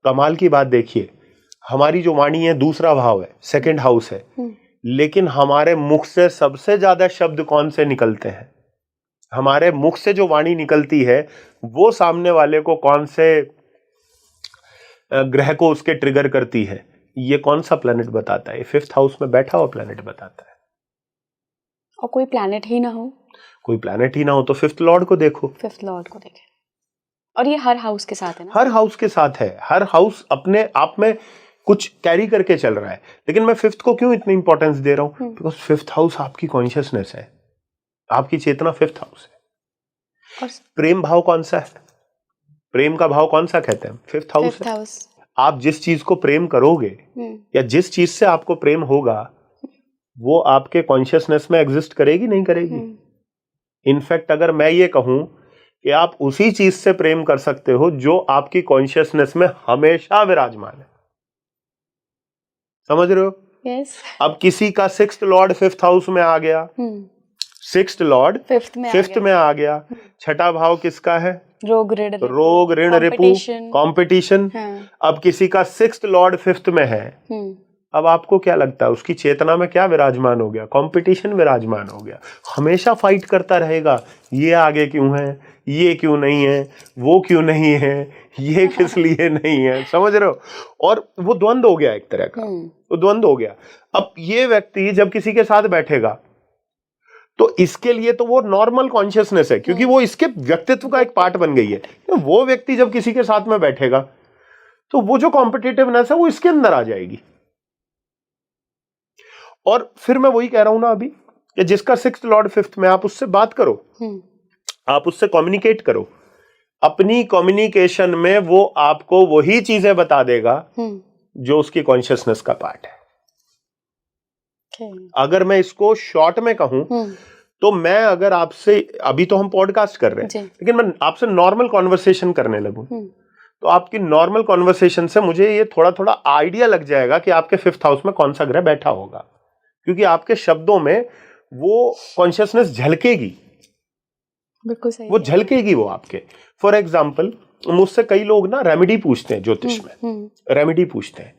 कमाल की बात देखिए, हमारी जो वाणी है दूसरा भाव है, 2nd हाउस है, लेकिन हमारे मुख से सबसे ज्यादा शब्द कौन से निकलते हैं? हमारे मुख से जो वाणी निकलती है, वो सामने वाले को कौन से ग्रह को उसके ट्रिगर करती है? ये कौन सा प्लैनेट बताता है? 5th हाउस में बैठा हुआ प्लैनेट बताता है। और कोई प्लैनेट ही ना हो तो 5th लॉर्ड को देखो। 5th लॉर्ड को देखें। और ये हर हाउस के साथ है ना? हर हाउस के साथ है। हर हाउस अपने आप में कुछ कैरी करके चल रहा है। लेकिन मैं 5th को क्यों इतनी इंपॉर्टेंस दे रहा हूं? बिकॉज 5th हाउस आपकी कॉन्शियसनेस है, आपकी चेतना 5th हाउस है। प्रेम भाव कौन सा है? प्रेम का भाव कौन सा कहते हैं? 5th हाउस है। आप जिस चीज को प्रेम करोगे या जिस चीज से आपको प्रेम होगा, वो आपके कॉन्शियसनेस में एग्जिस्ट करेगी, नहीं करेगी? इनफैक्ट अगर मैं ये कहूं कि आप उसी चीज से प्रेम कर सकते हो जो आपकी कॉन्शियसनेस में हमेशा विराजमान है। समझ रहे हो? yes. अब किसी का 6th लॉर्ड 5th हाउस में आ गया, 6th लॉर्ड 5th में आ गया। छठा भाव किसका है? रोग ऋण रिपु, कंपटीशन। अब किसी का 6th लॉर्ड 5th में है, अब आपको क्या लगता है उसकी चेतना में क्या विराजमान हो गया? कंपटीशन विराजमान हो गया। हमेशा फाइट करता रहेगा, ये आगे क्यों है, ये क्यों नहीं है, वो क्यों नहीं है, ये किस लिए नहीं है। समझ रहे हो? और वो द्वंद्व हो गया, एक तरह का वो द्वंद्व हो गया। अब ये व्यक्ति जब किसी के साथ बैठेगा, तो इसके लिए तो वो नॉर्मल कॉन्शियसनेस है, क्योंकि वो इसके व्यक्तित्व का एक पार्ट बन गई है। तो वो व्यक्ति जब किसी के साथ में बैठेगा, तो वो जो कॉम्पिटिटिवनेस है वो इसके अंदर आ जाएगी। और फिर मैं वही कह रहा हूं ना अभी, कि जिसका 6th लॉर्ड 5th में, आप उससे बात करो, आप उससे कम्युनिकेट करो। अपनी कम्युनिकेशन में वो आपको वही चीजें बता देगा जो उसकी कॉन्शियसनेस का पार्ट है। अगर मैं इसको शॉर्ट में कहूं, तो मैं अगर आपसे, अभी तो हम पॉडकास्ट कर रहे हैं, लेकिन मैं आपसे नॉर्मल कॉन्वर्सेशन करने लगूं, तो आपकी नॉर्मल कॉन्वर्सेशन से मुझे ये थोड़ा थोड़ा आइडिया लग जाएगा कि आपके 5th हाउस में कौन सा ग्रह बैठा होगा, क्योंकि आपके शब्दों में वो कॉन्शियसनेस झलकेगी। बिल्कुल सही वो है। झलकेगी वो आपके। फॉर एग्जाम्पल मुझसे कई लोग ना रेमेडी पूछते हैं ज्योतिष में, रेमेडी पूछते हैं,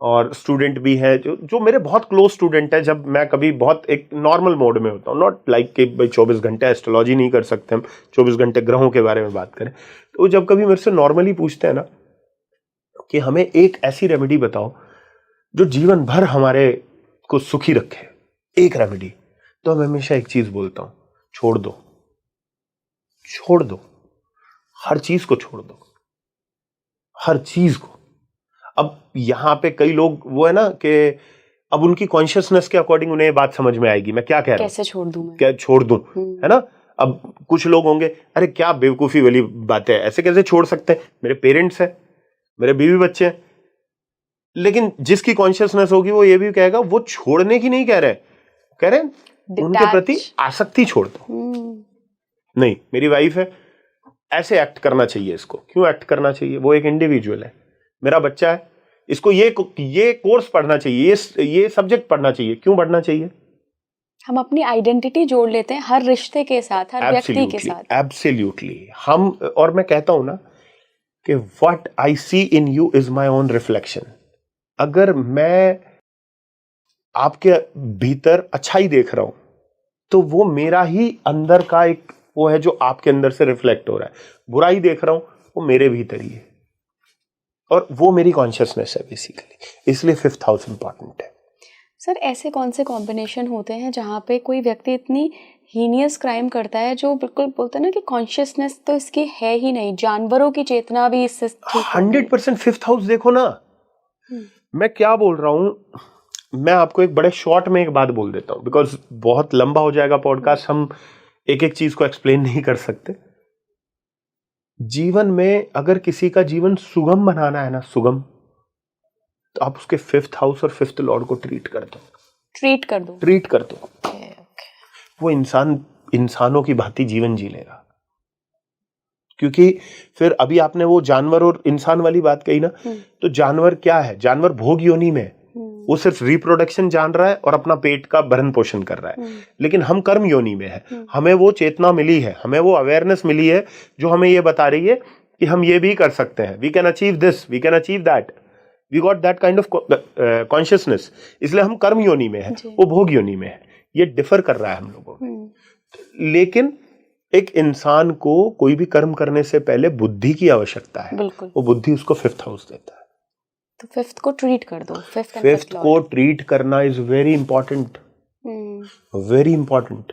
और स्टूडेंट भी है जो मेरे बहुत क्लोज स्टूडेंट है। जब मैं कभी बहुत एक नॉर्मल मोड में होता हूँ, नॉट लाइक कि भाई 24 घंटे एस्ट्रोलॉजी नहीं कर सकते हम, 24 घंटे ग्रहों के बारे में बात करें, तो जब कभी मेरे से नॉर्मली पूछते हैं ना कि हमें एक ऐसी रेमेडी बताओ जो जीवन भर हमारे को सुखी रखे, एक रेमेडी, तो मैं हमेशा एक चीज बोलता हूं, छोड़ दो, छोड़ दो, हर चीज को छोड़ दो, हर चीज को। अब यहां पे कई लोग वो है ना कि अब उनकी कॉन्शियसनेस के अकॉर्डिंग उन्हें ये बात समझ में आएगी मैं क्या कह रहा हूं, कैसे छोड़ दूं मैं, क्या छोड़ दूं, है ना। अब कुछ लोग होंगे अरे क्या बेवकूफी वाली बात है, ऐसे कैसे छोड़ सकते हैं, मेरे पेरेंट्स हैं, मेरे बीवी बच्चे हैं। लेकिन जिसकी कॉन्शियसनेस होगी वो ये भी कहेगा वो छोड़ने की नहीं कह रहे, कह रहे हैं उनके प्रति आसक्ति छोड़ दो। नहीं, मेरी वाइफ है, ऐसे एक्ट करना चाहिए इसको, क्यों एक्ट करना चाहिए, वो एक इंडिविजुअल है, मेरा बच्चा है, इसको ये कोर्स पढ़ना चाहिए, ये सब्जेक्ट पढ़ना चाहिए, क्यों पढ़ना चाहिए। हम अपनी आइडेंटिटी जोड़ लेते हैं हर रिश्ते के साथ, हर व्यक्ति के साथ। एब्सोल्युटली। हम, और मैं कहता हूं ना कि what I see in you is my own reflection. अगर मैं आपके भीतर अच्छाई देख रहा हूं तो वो मेरा ही अंदर का एक वो है जो आपके अंदर से रिफ्लेक्ट हो रहा है। बुराई देख रहा हूं वो मेरे भीतर ही है, और वो मेरी कॉन्शियसनेस है बेसिकली, इसलिए 5th हाउस इंपॉर्टेंट है। सर ऐसे कौन से कॉम्बिनेशन होते हैं जहाँ पे कोई व्यक्ति इतनी हीनियस क्राइम करता है जो बिल्कुल बोलते हैं ना कि कॉन्शियसनेस तो इसकी है ही नहीं, जानवरों की चेतना भी इससे 100% 5th हाउस देखो ना। मैं क्या बोल रहा हूं, मैं आपको एक बड़े शॉर्ट में एक बात बोल देता हूं, बिकॉज बहुत लंबा हो जाएगा पॉडकास्ट, हम एक एक चीज को एक्सप्लेन नहीं कर सकते। जीवन में अगर किसी का जीवन सुगम बनाना है ना, सुगम, तो आप उसके 5th हाउस और 5th लॉर्ड को ट्रीट कर दो, ट्रीट कर दो। वो इंसानों की भांति जीवन जी लेगा। क्योंकि फिर अभी आपने वो जानवर और इंसान वाली बात कही ना, तो जानवर क्या है, जानवर भोग योनि में, वो सिर्फ रिप्रोडक्शन जान रहा है और अपना पेट का भरण पोषण कर रहा है। लेकिन हम कर्म योनि में है, हमें वो चेतना मिली है, हमें वो अवेयरनेस मिली है जो हमें ये बता रही है कि हम ये भी कर सकते हैं, we can achieve this, we can achieve that, we got that kind of consciousness. इसलिए हम कर्म योनि में है, वो भोग योनि में है, ये डिफर कर रहा है हम लोगों में। लेकिन एक इंसान को कोई भी कर्म करने से पहले बुद्धि की आवश्यकता है, वो बुद्धि उसको 5th हाउस देता है। तो 5th को ट्रीट कर दो, 5th को ट्रीट करना is very important, very important.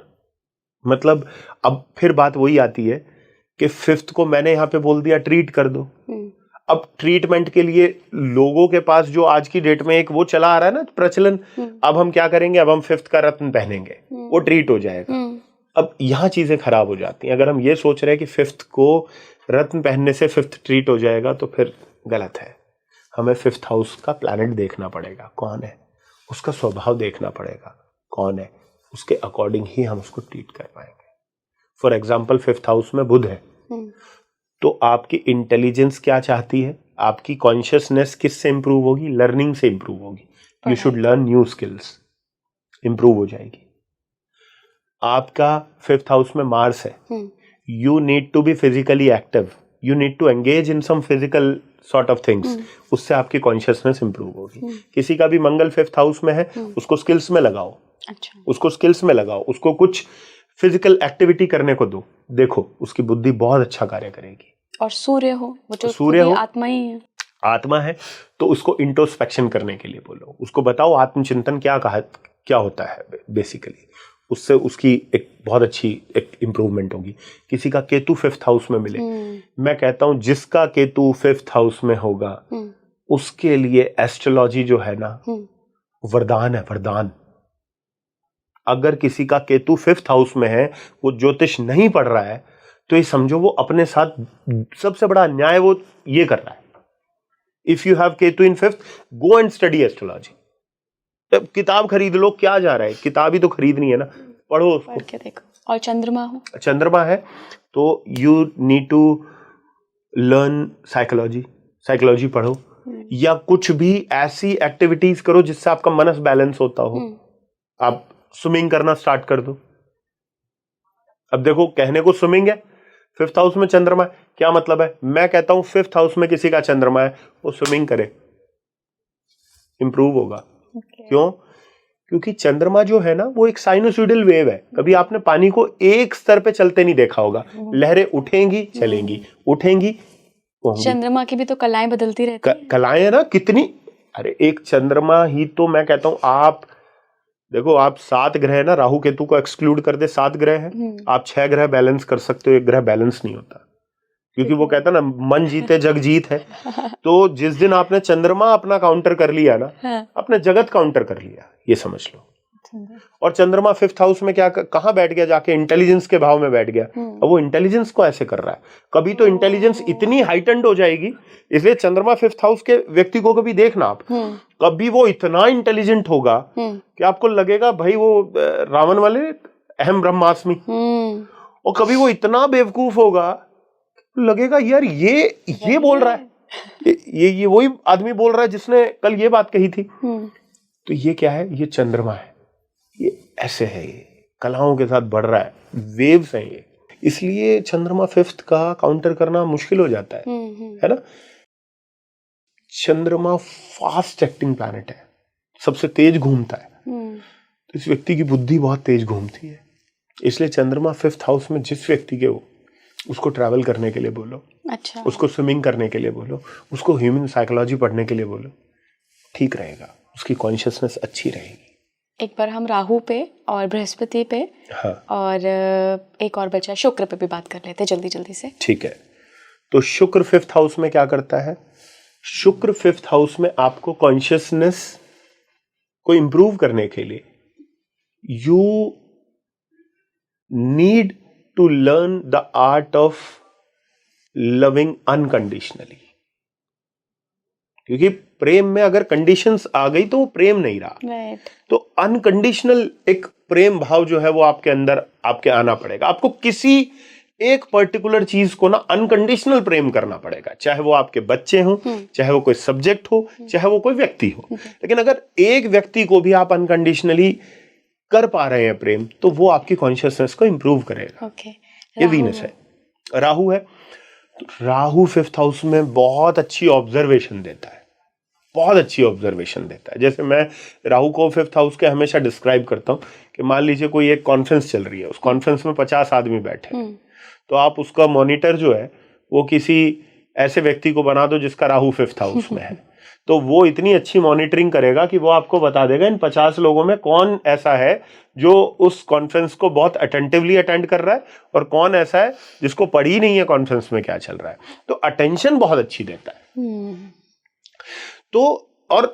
मतलब अब फिर बात वही आती है कि 5th को मैंने यहां पे बोल दिया ट्रीट कर दो। अब ट्रीटमेंट के लिए लोगों के पास जो आज की डेट में एक वो चला आ रहा है ना प्रचलन, अब हम क्या करेंगे, अब हम 5th का रत्न पहनेंगे, वो ट्रीट हो जाएगा। अब यहां चीजें खराब हो जाती हैं। अगर हम ये सोच रहे हैं कि 5th को रत्न पहनने से 5th ट्रीट हो जाएगा तो फिर गलत है। हमें 5th हाउस का प्लैनेट देखना पड़ेगा, कौन है, उसका स्वभाव देखना पड़ेगा, कौन है, उसके अकॉर्डिंग ही हम उसको ट्रीट कर पाएंगे। फॉर एग्जाम्पल 5th हाउस में बुध है, तो आपकी इंटेलिजेंस क्या चाहती है, आपकी कॉन्शियसनेस किससे इंप्रूव होगी, लर्निंग से इंप्रूव होगी। You should learn new skills, improve हो जाएगी। आपका 5th हाउस में मार्स है, you need to be physically active, you need to engage in some physical sort of things, उससे आपकी कॉन्शियसनेस इंप्रूव होगी। किसी का भी मंगल 5th हाउस में है, उसको स्किल्स में लगाओ, उसको स्किल्स में लगाओ, उसको कुछ फिजिकल एक्टिविटी करने को दो, देखो उसकी बुद्धि बहुत अच्छा कार्य करेगी। और सूर्य हो, वो तो सूर्य हो, आत्मा ही है, आत्मा है, तो उसको इंट्रोस्पेक्शन करने के लिए बोलो, उसको बताओ आत्मचिंतन क्या होता है बेसिकली, उससे उसकी एक बहुत अच्छी एक इंप्रूवमेंट होगी। किसी का केतु 5th हाउस में मिले, मैं कहता हूं जिसका केतु 5th हाउस में होगा उसके लिए एस्ट्रोलॉजी जो है ना वरदान है, वरदान। अगर किसी का केतु 5th हाउस में है, वो ज्योतिष नहीं पढ़ रहा है, तो ये समझो वो अपने साथ सबसे बड़ा अन्याय वो ये कर रहा है। If you have Ketu in 5th, go and study astrology. किताब खरीद लो, क्या जा रहा है, किताब ही तो खरीदनी है ना, पढ़ो उसको, पढ़ के देखो। और चंद्रमा है तो you need to learn psychology पढ़ो, या कुछ भी ऐसी एक्टिविटीज करो जिससे आपका मनस बैलेंस होता हो। आप स्विमिंग करना स्टार्ट कर दो, अब देखो, कहने को स्विमिंग है, 5th हाउस में चंद्रमा है, क्या मतलब है? मैं कहता हूं 5th हाउस में किसी का चंद्रमा है, वो स्विमिंग करे, इंप्रूव होगा। क्यों? क्योंकि चंद्रमा जो है ना, वो एक साइनोसॉइडल वेव है। कभी आपने पानी को एक स्तर पे चलते नहीं देखा होगा, लहरें उठेंगी चलेंगी, उठेंगी होंगी। चंद्रमा की भी तो कलाएं बदलती रहती हैं। कलाएं ना कितनी, अरे एक चंद्रमा ही तो, मैं कहता हूं आप देखो, आप 7 ग्रह ना, राहु केतु को एक्सक्लूड कर दे, 7 ग्रह हैं, आप 6 ग्रह बैलेंस कर सकते हो, एक ग्रह बैलेंस नहीं होता। क्योंकि वो कहता ना, मन जीते जग जीत है। तो जिस दिन आपने चंद्रमा अपना काउंटर कर लिया ना, आपने जगत काउंटर कर लिया, ये समझ लो। और चंद्रमा 5th हाउस में क्या, कहां बैठ गया जाके? इंटेलिजेंस के भाव में बैठ गया। अब वो इंटेलिजेंस को ऐसे कर रहा है, कभी तो इंटेलिजेंस इतनी हाइटेंड हो जाएगी, इसलिए चंद्रमा 5th हाउस के व्यक्ति को कभी देखना आप, कभी वो इतना इंटेलिजेंट होगा कि आपको लगेगा भाई वो रावण वाले अहम ब्रह्मास्मि, और कभी वो इतना बेवकूफ होगा, लगेगा यार ये बोल रहा है, ये वही आदमी बोल रहा है जिसने कल ये बात कही थी। तो ये क्या है? ये चंद्रमा है, ये ऐसे है, ये कलाओं के साथ बढ़ रहा है, वेव्स हैं ये, इसलिए चंद्रमा 5th का काउंटर करना मुश्किल हो जाता है ना। चंद्रमा फास्ट एक्टिंग प्लैनेट है, सबसे तेज घूमता है, तो इस व्यक्ति की बुद्धि बहुत तेज घूमती है, इसलिए चंद्रमा 5th हाउस में जिस व्यक्ति के हो, उसको ट्रैवल करने के लिए बोलो, अच्छा, उसको स्विमिंग करने के लिए बोलो, उसको ह्यूमन साइकोलॉजी पढ़ने के लिए बोलो, ठीक रहेगा, उसकी कॉन्शियसनेस अच्छी रहेगी। एक बार हम राहु पे और बृहस्पति पे, हाँ, और एक और बचा शुक्र पे भी बात कर लेते जल्दी जल्दी से। ठीक है। तो शुक्र 5th हाउस में क्या करता है? शुक्र 5th हाउस में आपको कॉन्शियसनेस को इंप्रूव करने के लिए, you need to learn the art of loving unconditionally. क्योंकि प्रेम में अगर कंडीशंस आ गई तो वो प्रेम नहीं रहा। right. तो अनकंडीशनल एक प्रेम भाव जो है वो आपके अंदर आपके आना पड़ेगा। आपको किसी एक पर्टिकुलर चीज को ना अनकंडीशनल प्रेम करना पड़ेगा, चाहे वो आपके बच्चे हों, चाहे वो कोई सब्जेक्ट हो, चाहे वो कोई व्यक्ति हो। लेकिन अगर एक व्यक्ति को भी आप अनकंडीशनली कर पा रहे हैं प्रेम, तो वो आपकी कॉन्शियसनेस को इंप्रूव करेगा। ये वीनस है, राहु है। राहु 5th हाउस में बहुत अच्छी ऑब्जर्वेशन देता है, बहुत अच्छी ऑब्जर्वेशन देता है। जैसे मैं राहु को 5th हाउस के हमेशा डिस्क्राइब करता हूँ कि मान लीजिए कोई एक कॉन्फ्रेंस चल रही है, उस कॉन्फ्रेंस में 50 आदमी बैठे हैं, तो आप उसका मॉनिटर जो है वो किसी ऐसे व्यक्ति को बना दो जिसका राहु 5th हाउस में है, तो वो इतनी अच्छी मॉनिटरिंग करेगा कि वो आपको बता देगा इन 50 लोगों में कौन ऐसा है जो उस कॉन्फ्रेंस को बहुत अटेंटिवली अटेंड कर रहा है, और कौन ऐसा है जिसको पड़ी नहीं है कॉन्फ्रेंस में क्या चल रहा है। तो अटेंशन बहुत अच्छी देता है। तो और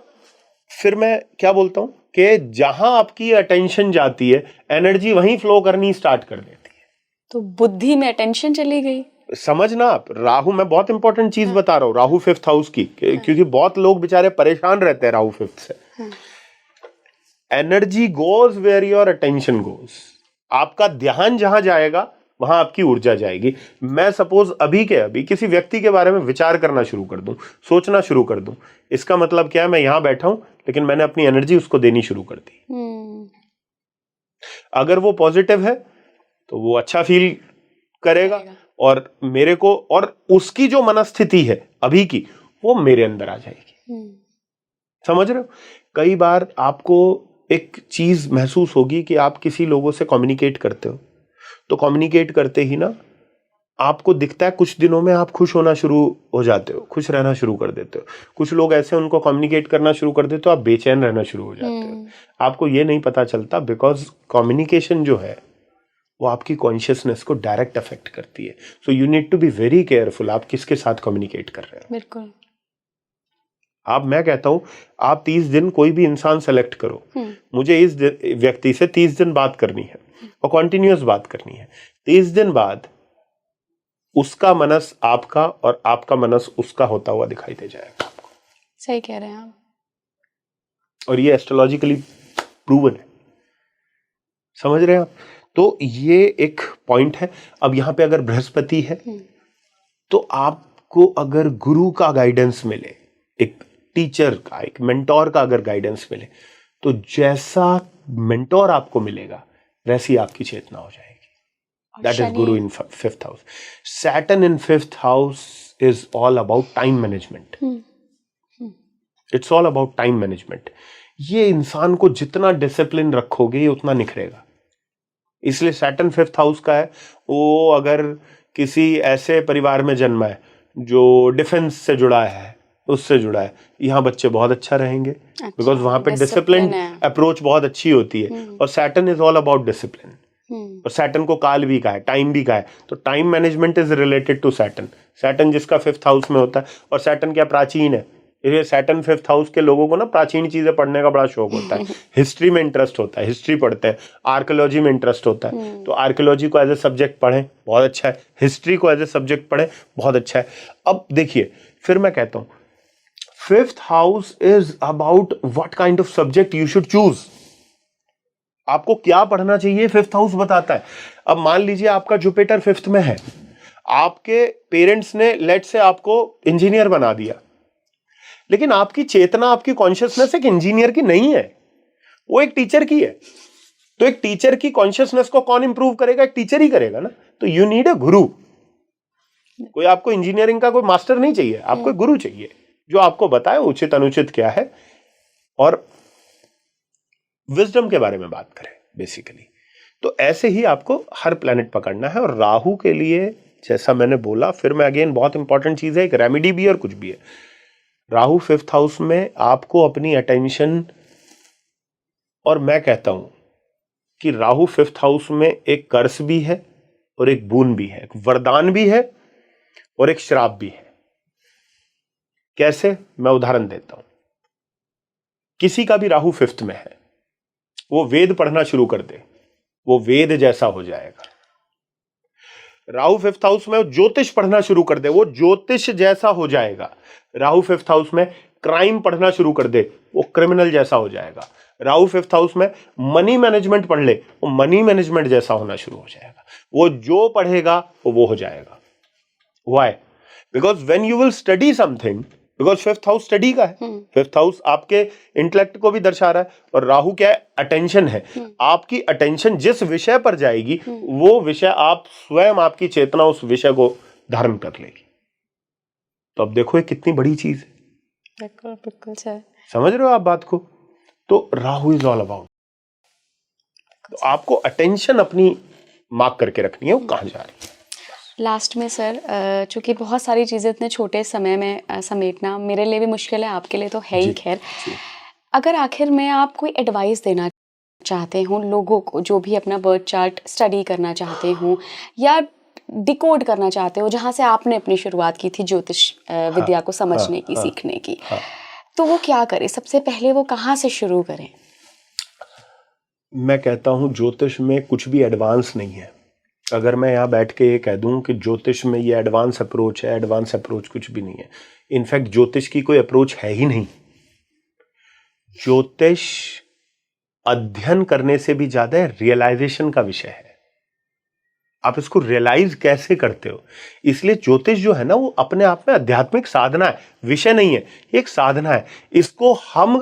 फिर मैं क्या बोलता हूं कि जहां आपकी अटेंशन जाती है, एनर्जी वहीं फ्लो करनी स्टार्ट कर देती है। तो बुद्धि में अटेंशन चली गई। समझना आप, राहु, मैं बहुत इंपॉर्टेंट चीज बता रहा हूं राहु 5th हाउस की, क्योंकि बहुत लोग बेचारे परेशान रहते हैं राहु 5th से। Energy goes where your attention goes. आपका ध्यान जहां जाएगा वहां आपकी ऊर्जा जाएगी। मैं सपोज अभी के अभी किसी व्यक्ति के बारे में विचार करना शुरू कर दूं, सोचना शुरू कर दूं, इसका मतलब क्या है? मैं यहां बैठा हूं लेकिन मैंने अपनी एनर्जी उसको देनी शुरू कर दी। अगर वो पॉजिटिव है तो वो अच्छा फील करेगा, और मेरे को, और उसकी जो मनस्थिति है अभी की, वो मेरे अंदर आ जाएगी। समझ रहे हो? कई बार आपको एक चीज महसूस होगी कि आप किसी लोगों से कम्युनिकेट करते हो, तो कम्युनिकेट करते ही ना आपको दिखता है कुछ दिनों में आप खुश होना शुरू हो जाते हो, खुश रहना शुरू कर देते हो। कुछ लोग ऐसे उनको कम्युनिकेट करना शुरू कर देते हो, आप बेचैन रहना शुरू हो जाते हो। आपको ये नहीं पता चलता, बिकॉज कम्युनिकेशन जो है वो आपकी कॉन्शियसनेस को डायरेक्ट अफेक्ट करती है। So you need to be very careful आप किसके साथ कम्युनिकेट कर रहे हो। बिल्कुल। मैं कहता हूं आप 30 दिन कोई भी इंसान सेलेक्ट करो, मुझे इस व्यक्ति से 30 दिन बात करनी है और कॉन्टिन्यूअस बात करनी है। 30 दिन बाद उसका मनस आपका और आपका मनस उसका होता हुआ दिखाई दे जाएगा आपको। सही कह रहे हैं आप। और ये एस्ट्रोलॉजिकली प्रूवन है, समझ रहे हैं आप? तो ये एक पॉइंट है। अब यहां पे अगर बृहस्पति है तो आपको अगर गुरु का गाइडेंस मिले, एक टीचर का, एक मेंटोर का अगर गाइडेंस मिले, तो जैसा मेंटोर आपको मिलेगा वैसी आपकी चेतना हो जाएगी। That is Guru in fifth house. Saturn in fifth house is all about time management. It's all about time management. ये इंसान को जितना डिसिप्लिन रखोगे ये उतना निखरेगा. इसलिए सैटर्न फिफ्थ हाउस का है. वो अगर किसी ऐसे परिवार में जन्मा है जो डिफेंस से जुड़ा है, उससे जुड़ा है, यहाँ बच्चे बहुत अच्छा रहेंगे. बिकॉज वहां पे डिसिप्लिन अप्रोच बहुत अच्छी होती है. और Saturn is all about discipline. और सैटर्न को काल भी का है, टाइम भी का है. तो time management is related to Saturn. Saturn जिसका फिफ्थ हाउस में होता है. और सैटर्न क्या प्राचीन है. ये सैटर्न फिफ्थ हाउस के लोगों को ना प्राचीन चीजें पढ़ने का बड़ा शौक होता है. हिस्ट्री में इंटरेस्ट होता है, हिस्ट्री पढ़ते हैं. आर्कियोलॉजी में इंटरेस्ट होता है, तो आर्कियोलॉजी को एज ए सब्जेक्ट पढ़ें, बहुत अच्छा है. हिस्ट्री को एज ए सब्जेक्ट पढ़ें, बहुत अच्छा है. अब देखिए, फिर मैं कहता हूं fifth house is about what kind of subject you should choose. आपको क्या पढ़ना चाहिए फिफ्थ हाउस बताता है. अब मान लीजिए आपका जुपिटर फिफ्थ में है, आपके पेरेंट्स ने लेट से आपको इंजीनियर बना दिया, लेकिन आपकी चेतना, आपकी कॉन्शियसनेस एक इंजीनियर की नहीं है, वो एक टीचर की है. तो एक टीचर की कॉन्शियसनेस को कौन इंप्रूव करेगा? एक टीचर ही करेगा ना. तो यू नीड अ गुरु. कोई आपको इंजीनियरिंग का कोई मास्टर नहीं चाहिए, आपको एक गुरु चाहिए जो आपको बताए उचित अनुचित क्या है और विजडम के बारे में बात करें बेसिकली. तो ऐसे ही आपको हर प्लैनेट पकड़ना है. और राहु के लिए जैसा मैंने बोला, फिर मैं अगेन, बहुत इंपॉर्टेंट चीज है, एक रेमेडी भी और कुछ भी है. राहु फिफ्थ हाउस में आपको अपनी अटेंशन, और मैं कहता हूं कि राहु फिफ्थ हाउस में एक कर्स भी है और एक बून भी है, एक वरदान भी है और एक श्राप भी है. कैसे? मैं उदाहरण देता हूं. किसी का भी राहु फिफ्थ में है, वो वेद पढ़ना शुरू कर दे, वो वेद जैसा हो जाएगा. राहु फिफ्थ हाउस में ज्योतिष पढ़ना शुरू कर दे, वो ज्योतिष जैसा हो जाएगा. राहु फिफ्थ हाउस में क्राइम पढ़ना शुरू कर दे, वो क्रिमिनल जैसा हो जाएगा. राहु फिफ्थ हाउस में मनी मैनेजमेंट पढ़ ले, वो मनी मैनेजमेंट जैसा होना शुरू हो जाएगा. वो जो पढ़ेगा वो हो जाएगा. Why? Because when you will study something, because fifth house study का है. फिफ्थ हाउस आपके इंटेलेक्ट को भी दर्शा रहा है. और राहु क्या है? अटेंशन है. आपकी अटेंशन जिस विषय पर जाएगी, वो विषय आप स्वयं, आपकी चेतना उस विषय को धारण कर लेगी. तो अब देखो ये कितनी बड़ी चीज है. बिल्कुल बिल्कुल सर. समझ रहे हो आप बात को? तो राहु इज ऑल अबाउट. तो आपको अटेंशन अपनी मार्क करके रखनी है, वो कहां जा रही है. लास्ट में सर, चूंकि बहुत सारी चीज़ें इतने छोटे समय में समेटना मेरे लिए भी मुश्किल है, आपके लिए तो है ही. खैर, अगर आखिर में आप कोई एडवाइस देना चाहते हो लोगों को जो भी अपना बर्थ चार्ट स्टडी करना चाहते हो या डिकोड करना चाहते हो, जहाँ से आपने अपनी शुरुआत की थी ज्योतिष विद्या को समझने की, सीखने की, तो वो क्या करें? सबसे पहले वो कहाँ से शुरू करें? मैं कहता हूँ ज्योतिष में कुछ भी एडवांस नहीं है. अगर मैं यहाँ बैठ के ये कह दूं कि ज्योतिष में ये एडवांस अप्रोच है, एडवांस अप्रोच कुछ भी नहीं है. इनफैक्ट ज्योतिष की कोई अप्रोच है ही नहीं. ज्योतिष अध्ययन करने से भी ज्यादा रियलाइजेशन का विषय है. आप इसको रियलाइज कैसे करते हो. इसलिए ज्योतिष जो है ना, वो अपने आप में आध्यात्मिक साधना है, विषय नहीं है. एक साधना है. इसको हम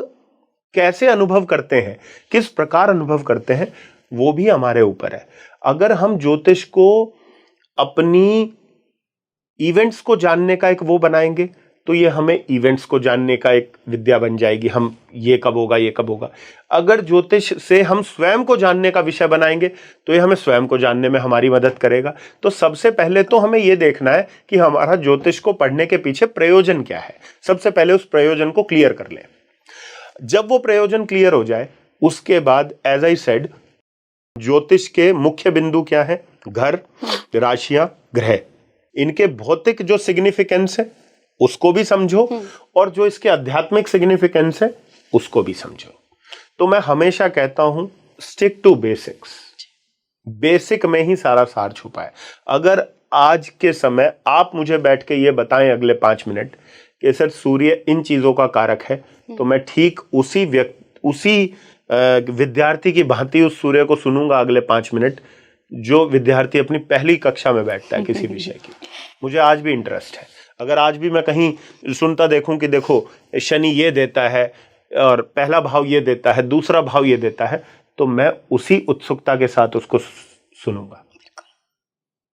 कैसे अनुभव करते हैं, किस प्रकार अनुभव करते हैं, वो भी हमारे ऊपर है. अगर हम ज्योतिष को अपनी इवेंट्स को जानने का एक वो बनाएंगे, तो ये हमें इवेंट्स को जानने का एक विद्या बन जाएगी. हम ये कब होगा, ये कब होगा. अगर ज्योतिष से हम स्वयं को जानने का विषय बनाएंगे, तो ये हमें स्वयं को जानने में हमारी मदद करेगा. तो सबसे पहले तो हमें ये देखना है कि हमारा ज्योतिष को पढ़ने के पीछे प्रयोजन क्या है. सबसे पहले उस प्रयोजन को क्लियर कर लें. जब वो प्रयोजन क्लियर हो जाए, उसके बाद एज आई सेड, ज्योतिष के मुख्य बिंदु क्या है? घर, राशियां, ग्रह. इनके भौतिक जो सिग्निफिकेंस है उसको भी समझो, और जो इसके आध्यात्मिक सिग्निफिकेंस है उसको भी समझो. तो मैं हमेशा कहता हूं, स्टिक टू बेसिक्स. बेसिक में ही सारा सार छुपा है. अगर आज के समय आप मुझे बैठ के ये बताएं अगले 5 मिनट कि सर सूर्य इन चीजों का कारक है, तो मैं ठीक उसी विद्यार्थी की भांति उस सूर्य को सुनूंगा अगले 5 मिनट, जो विद्यार्थी अपनी पहली कक्षा में बैठता है किसी विषय की. मुझे आज भी इंटरेस्ट है. अगर आज भी मैं कहीं सुनता देखूं कि देखो शनि ये देता है और पहला भाव ये देता है, दूसरा भाव ये देता है, तो मैं उसी उत्सुकता के साथ उसको सुनूंगा.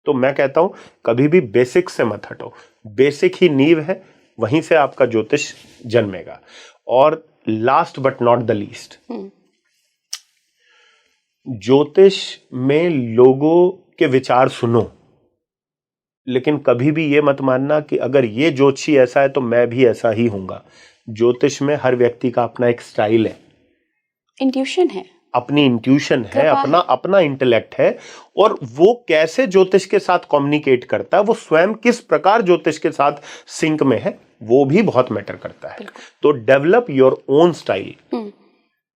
तो मैं कहता हूं कभी भी बेसिक से मत हटो, बेसिक ही नींव है, वहीं से आपका ज्योतिष जन्मेगा। और last but not the least, ज्योतिष में लोगों के विचार सुनो, लेकिन कभी भी ये मत मानना कि अगर ये ज्योतिषी ऐसा है तो मैं भी ऐसा ही होऊंगा। ज्योतिष में हर व्यक्ति का अपना एक स्टाइल है, इंट्यूशन है, अपनी इंट्यूशन है, कृपा अपना अपना इंटेलेक्ट है, और वो कैसे ज्योतिष के साथ कम्युनिकेट करता है, वो स्वयं किस प्रकार ज्योतिष के साथ सिंक में है, वो भी बहुत मैटर करता है। तो develop your own style,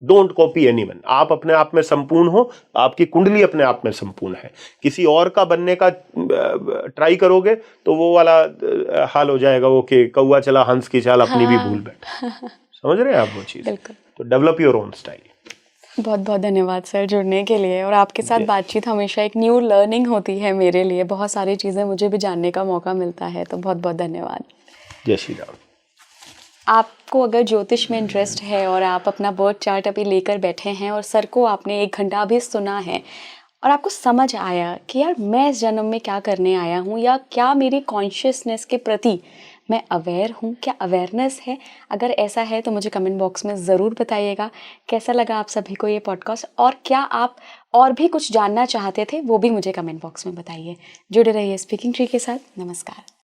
don't copy anyone. आप अपने आप में संपूर्ण हो, आपकी कुंडली अपने आप में संपूर्ण है। किसी और का बनने का ट्राई करोगे तो वो वाला हाल हो जाएगा, वो कि कौवा चला हंस की चाल, अपनी भी भूल बैठा। समझ रहे हैं आप वो चीज? तो डेवलप योर ओन स्टाइल। बहुत बहुत धन्यवाद सर जुड़ने के लिए, और आपके साथ बातचीत हमेशा एक न्यू लर्निंग होती है मेरे लिए, बहुत सारी चीज़ें मुझे भी जानने का मौका मिलता है, तो बहुत बहुत धन्यवाद। जय श्री राम। आपको अगर ज्योतिष में इंटरेस्ट है और आप अपना बर्थ चार्ट अभी लेकर बैठे हैं और सर को आपने 1 घंटा अभी सुना है और आपको समझ आया कि यार मैं इस जन्म में क्या करने आया हूँ, या क्या मेरी कॉन्शियसनेस के प्रति मैं अवेयर हूँ, क्या अवेयरनेस है, अगर ऐसा है तो मुझे कमेंट बॉक्स में ज़रूर बताइएगा। कैसा लगा आप सभी को ये पॉडकास्ट, और क्या आप और भी कुछ जानना चाहते थे वो भी मुझे कमेंट बॉक्स में बताइए। जुड़े रहिए स्पीकिंग ट्री के साथ। नमस्कार।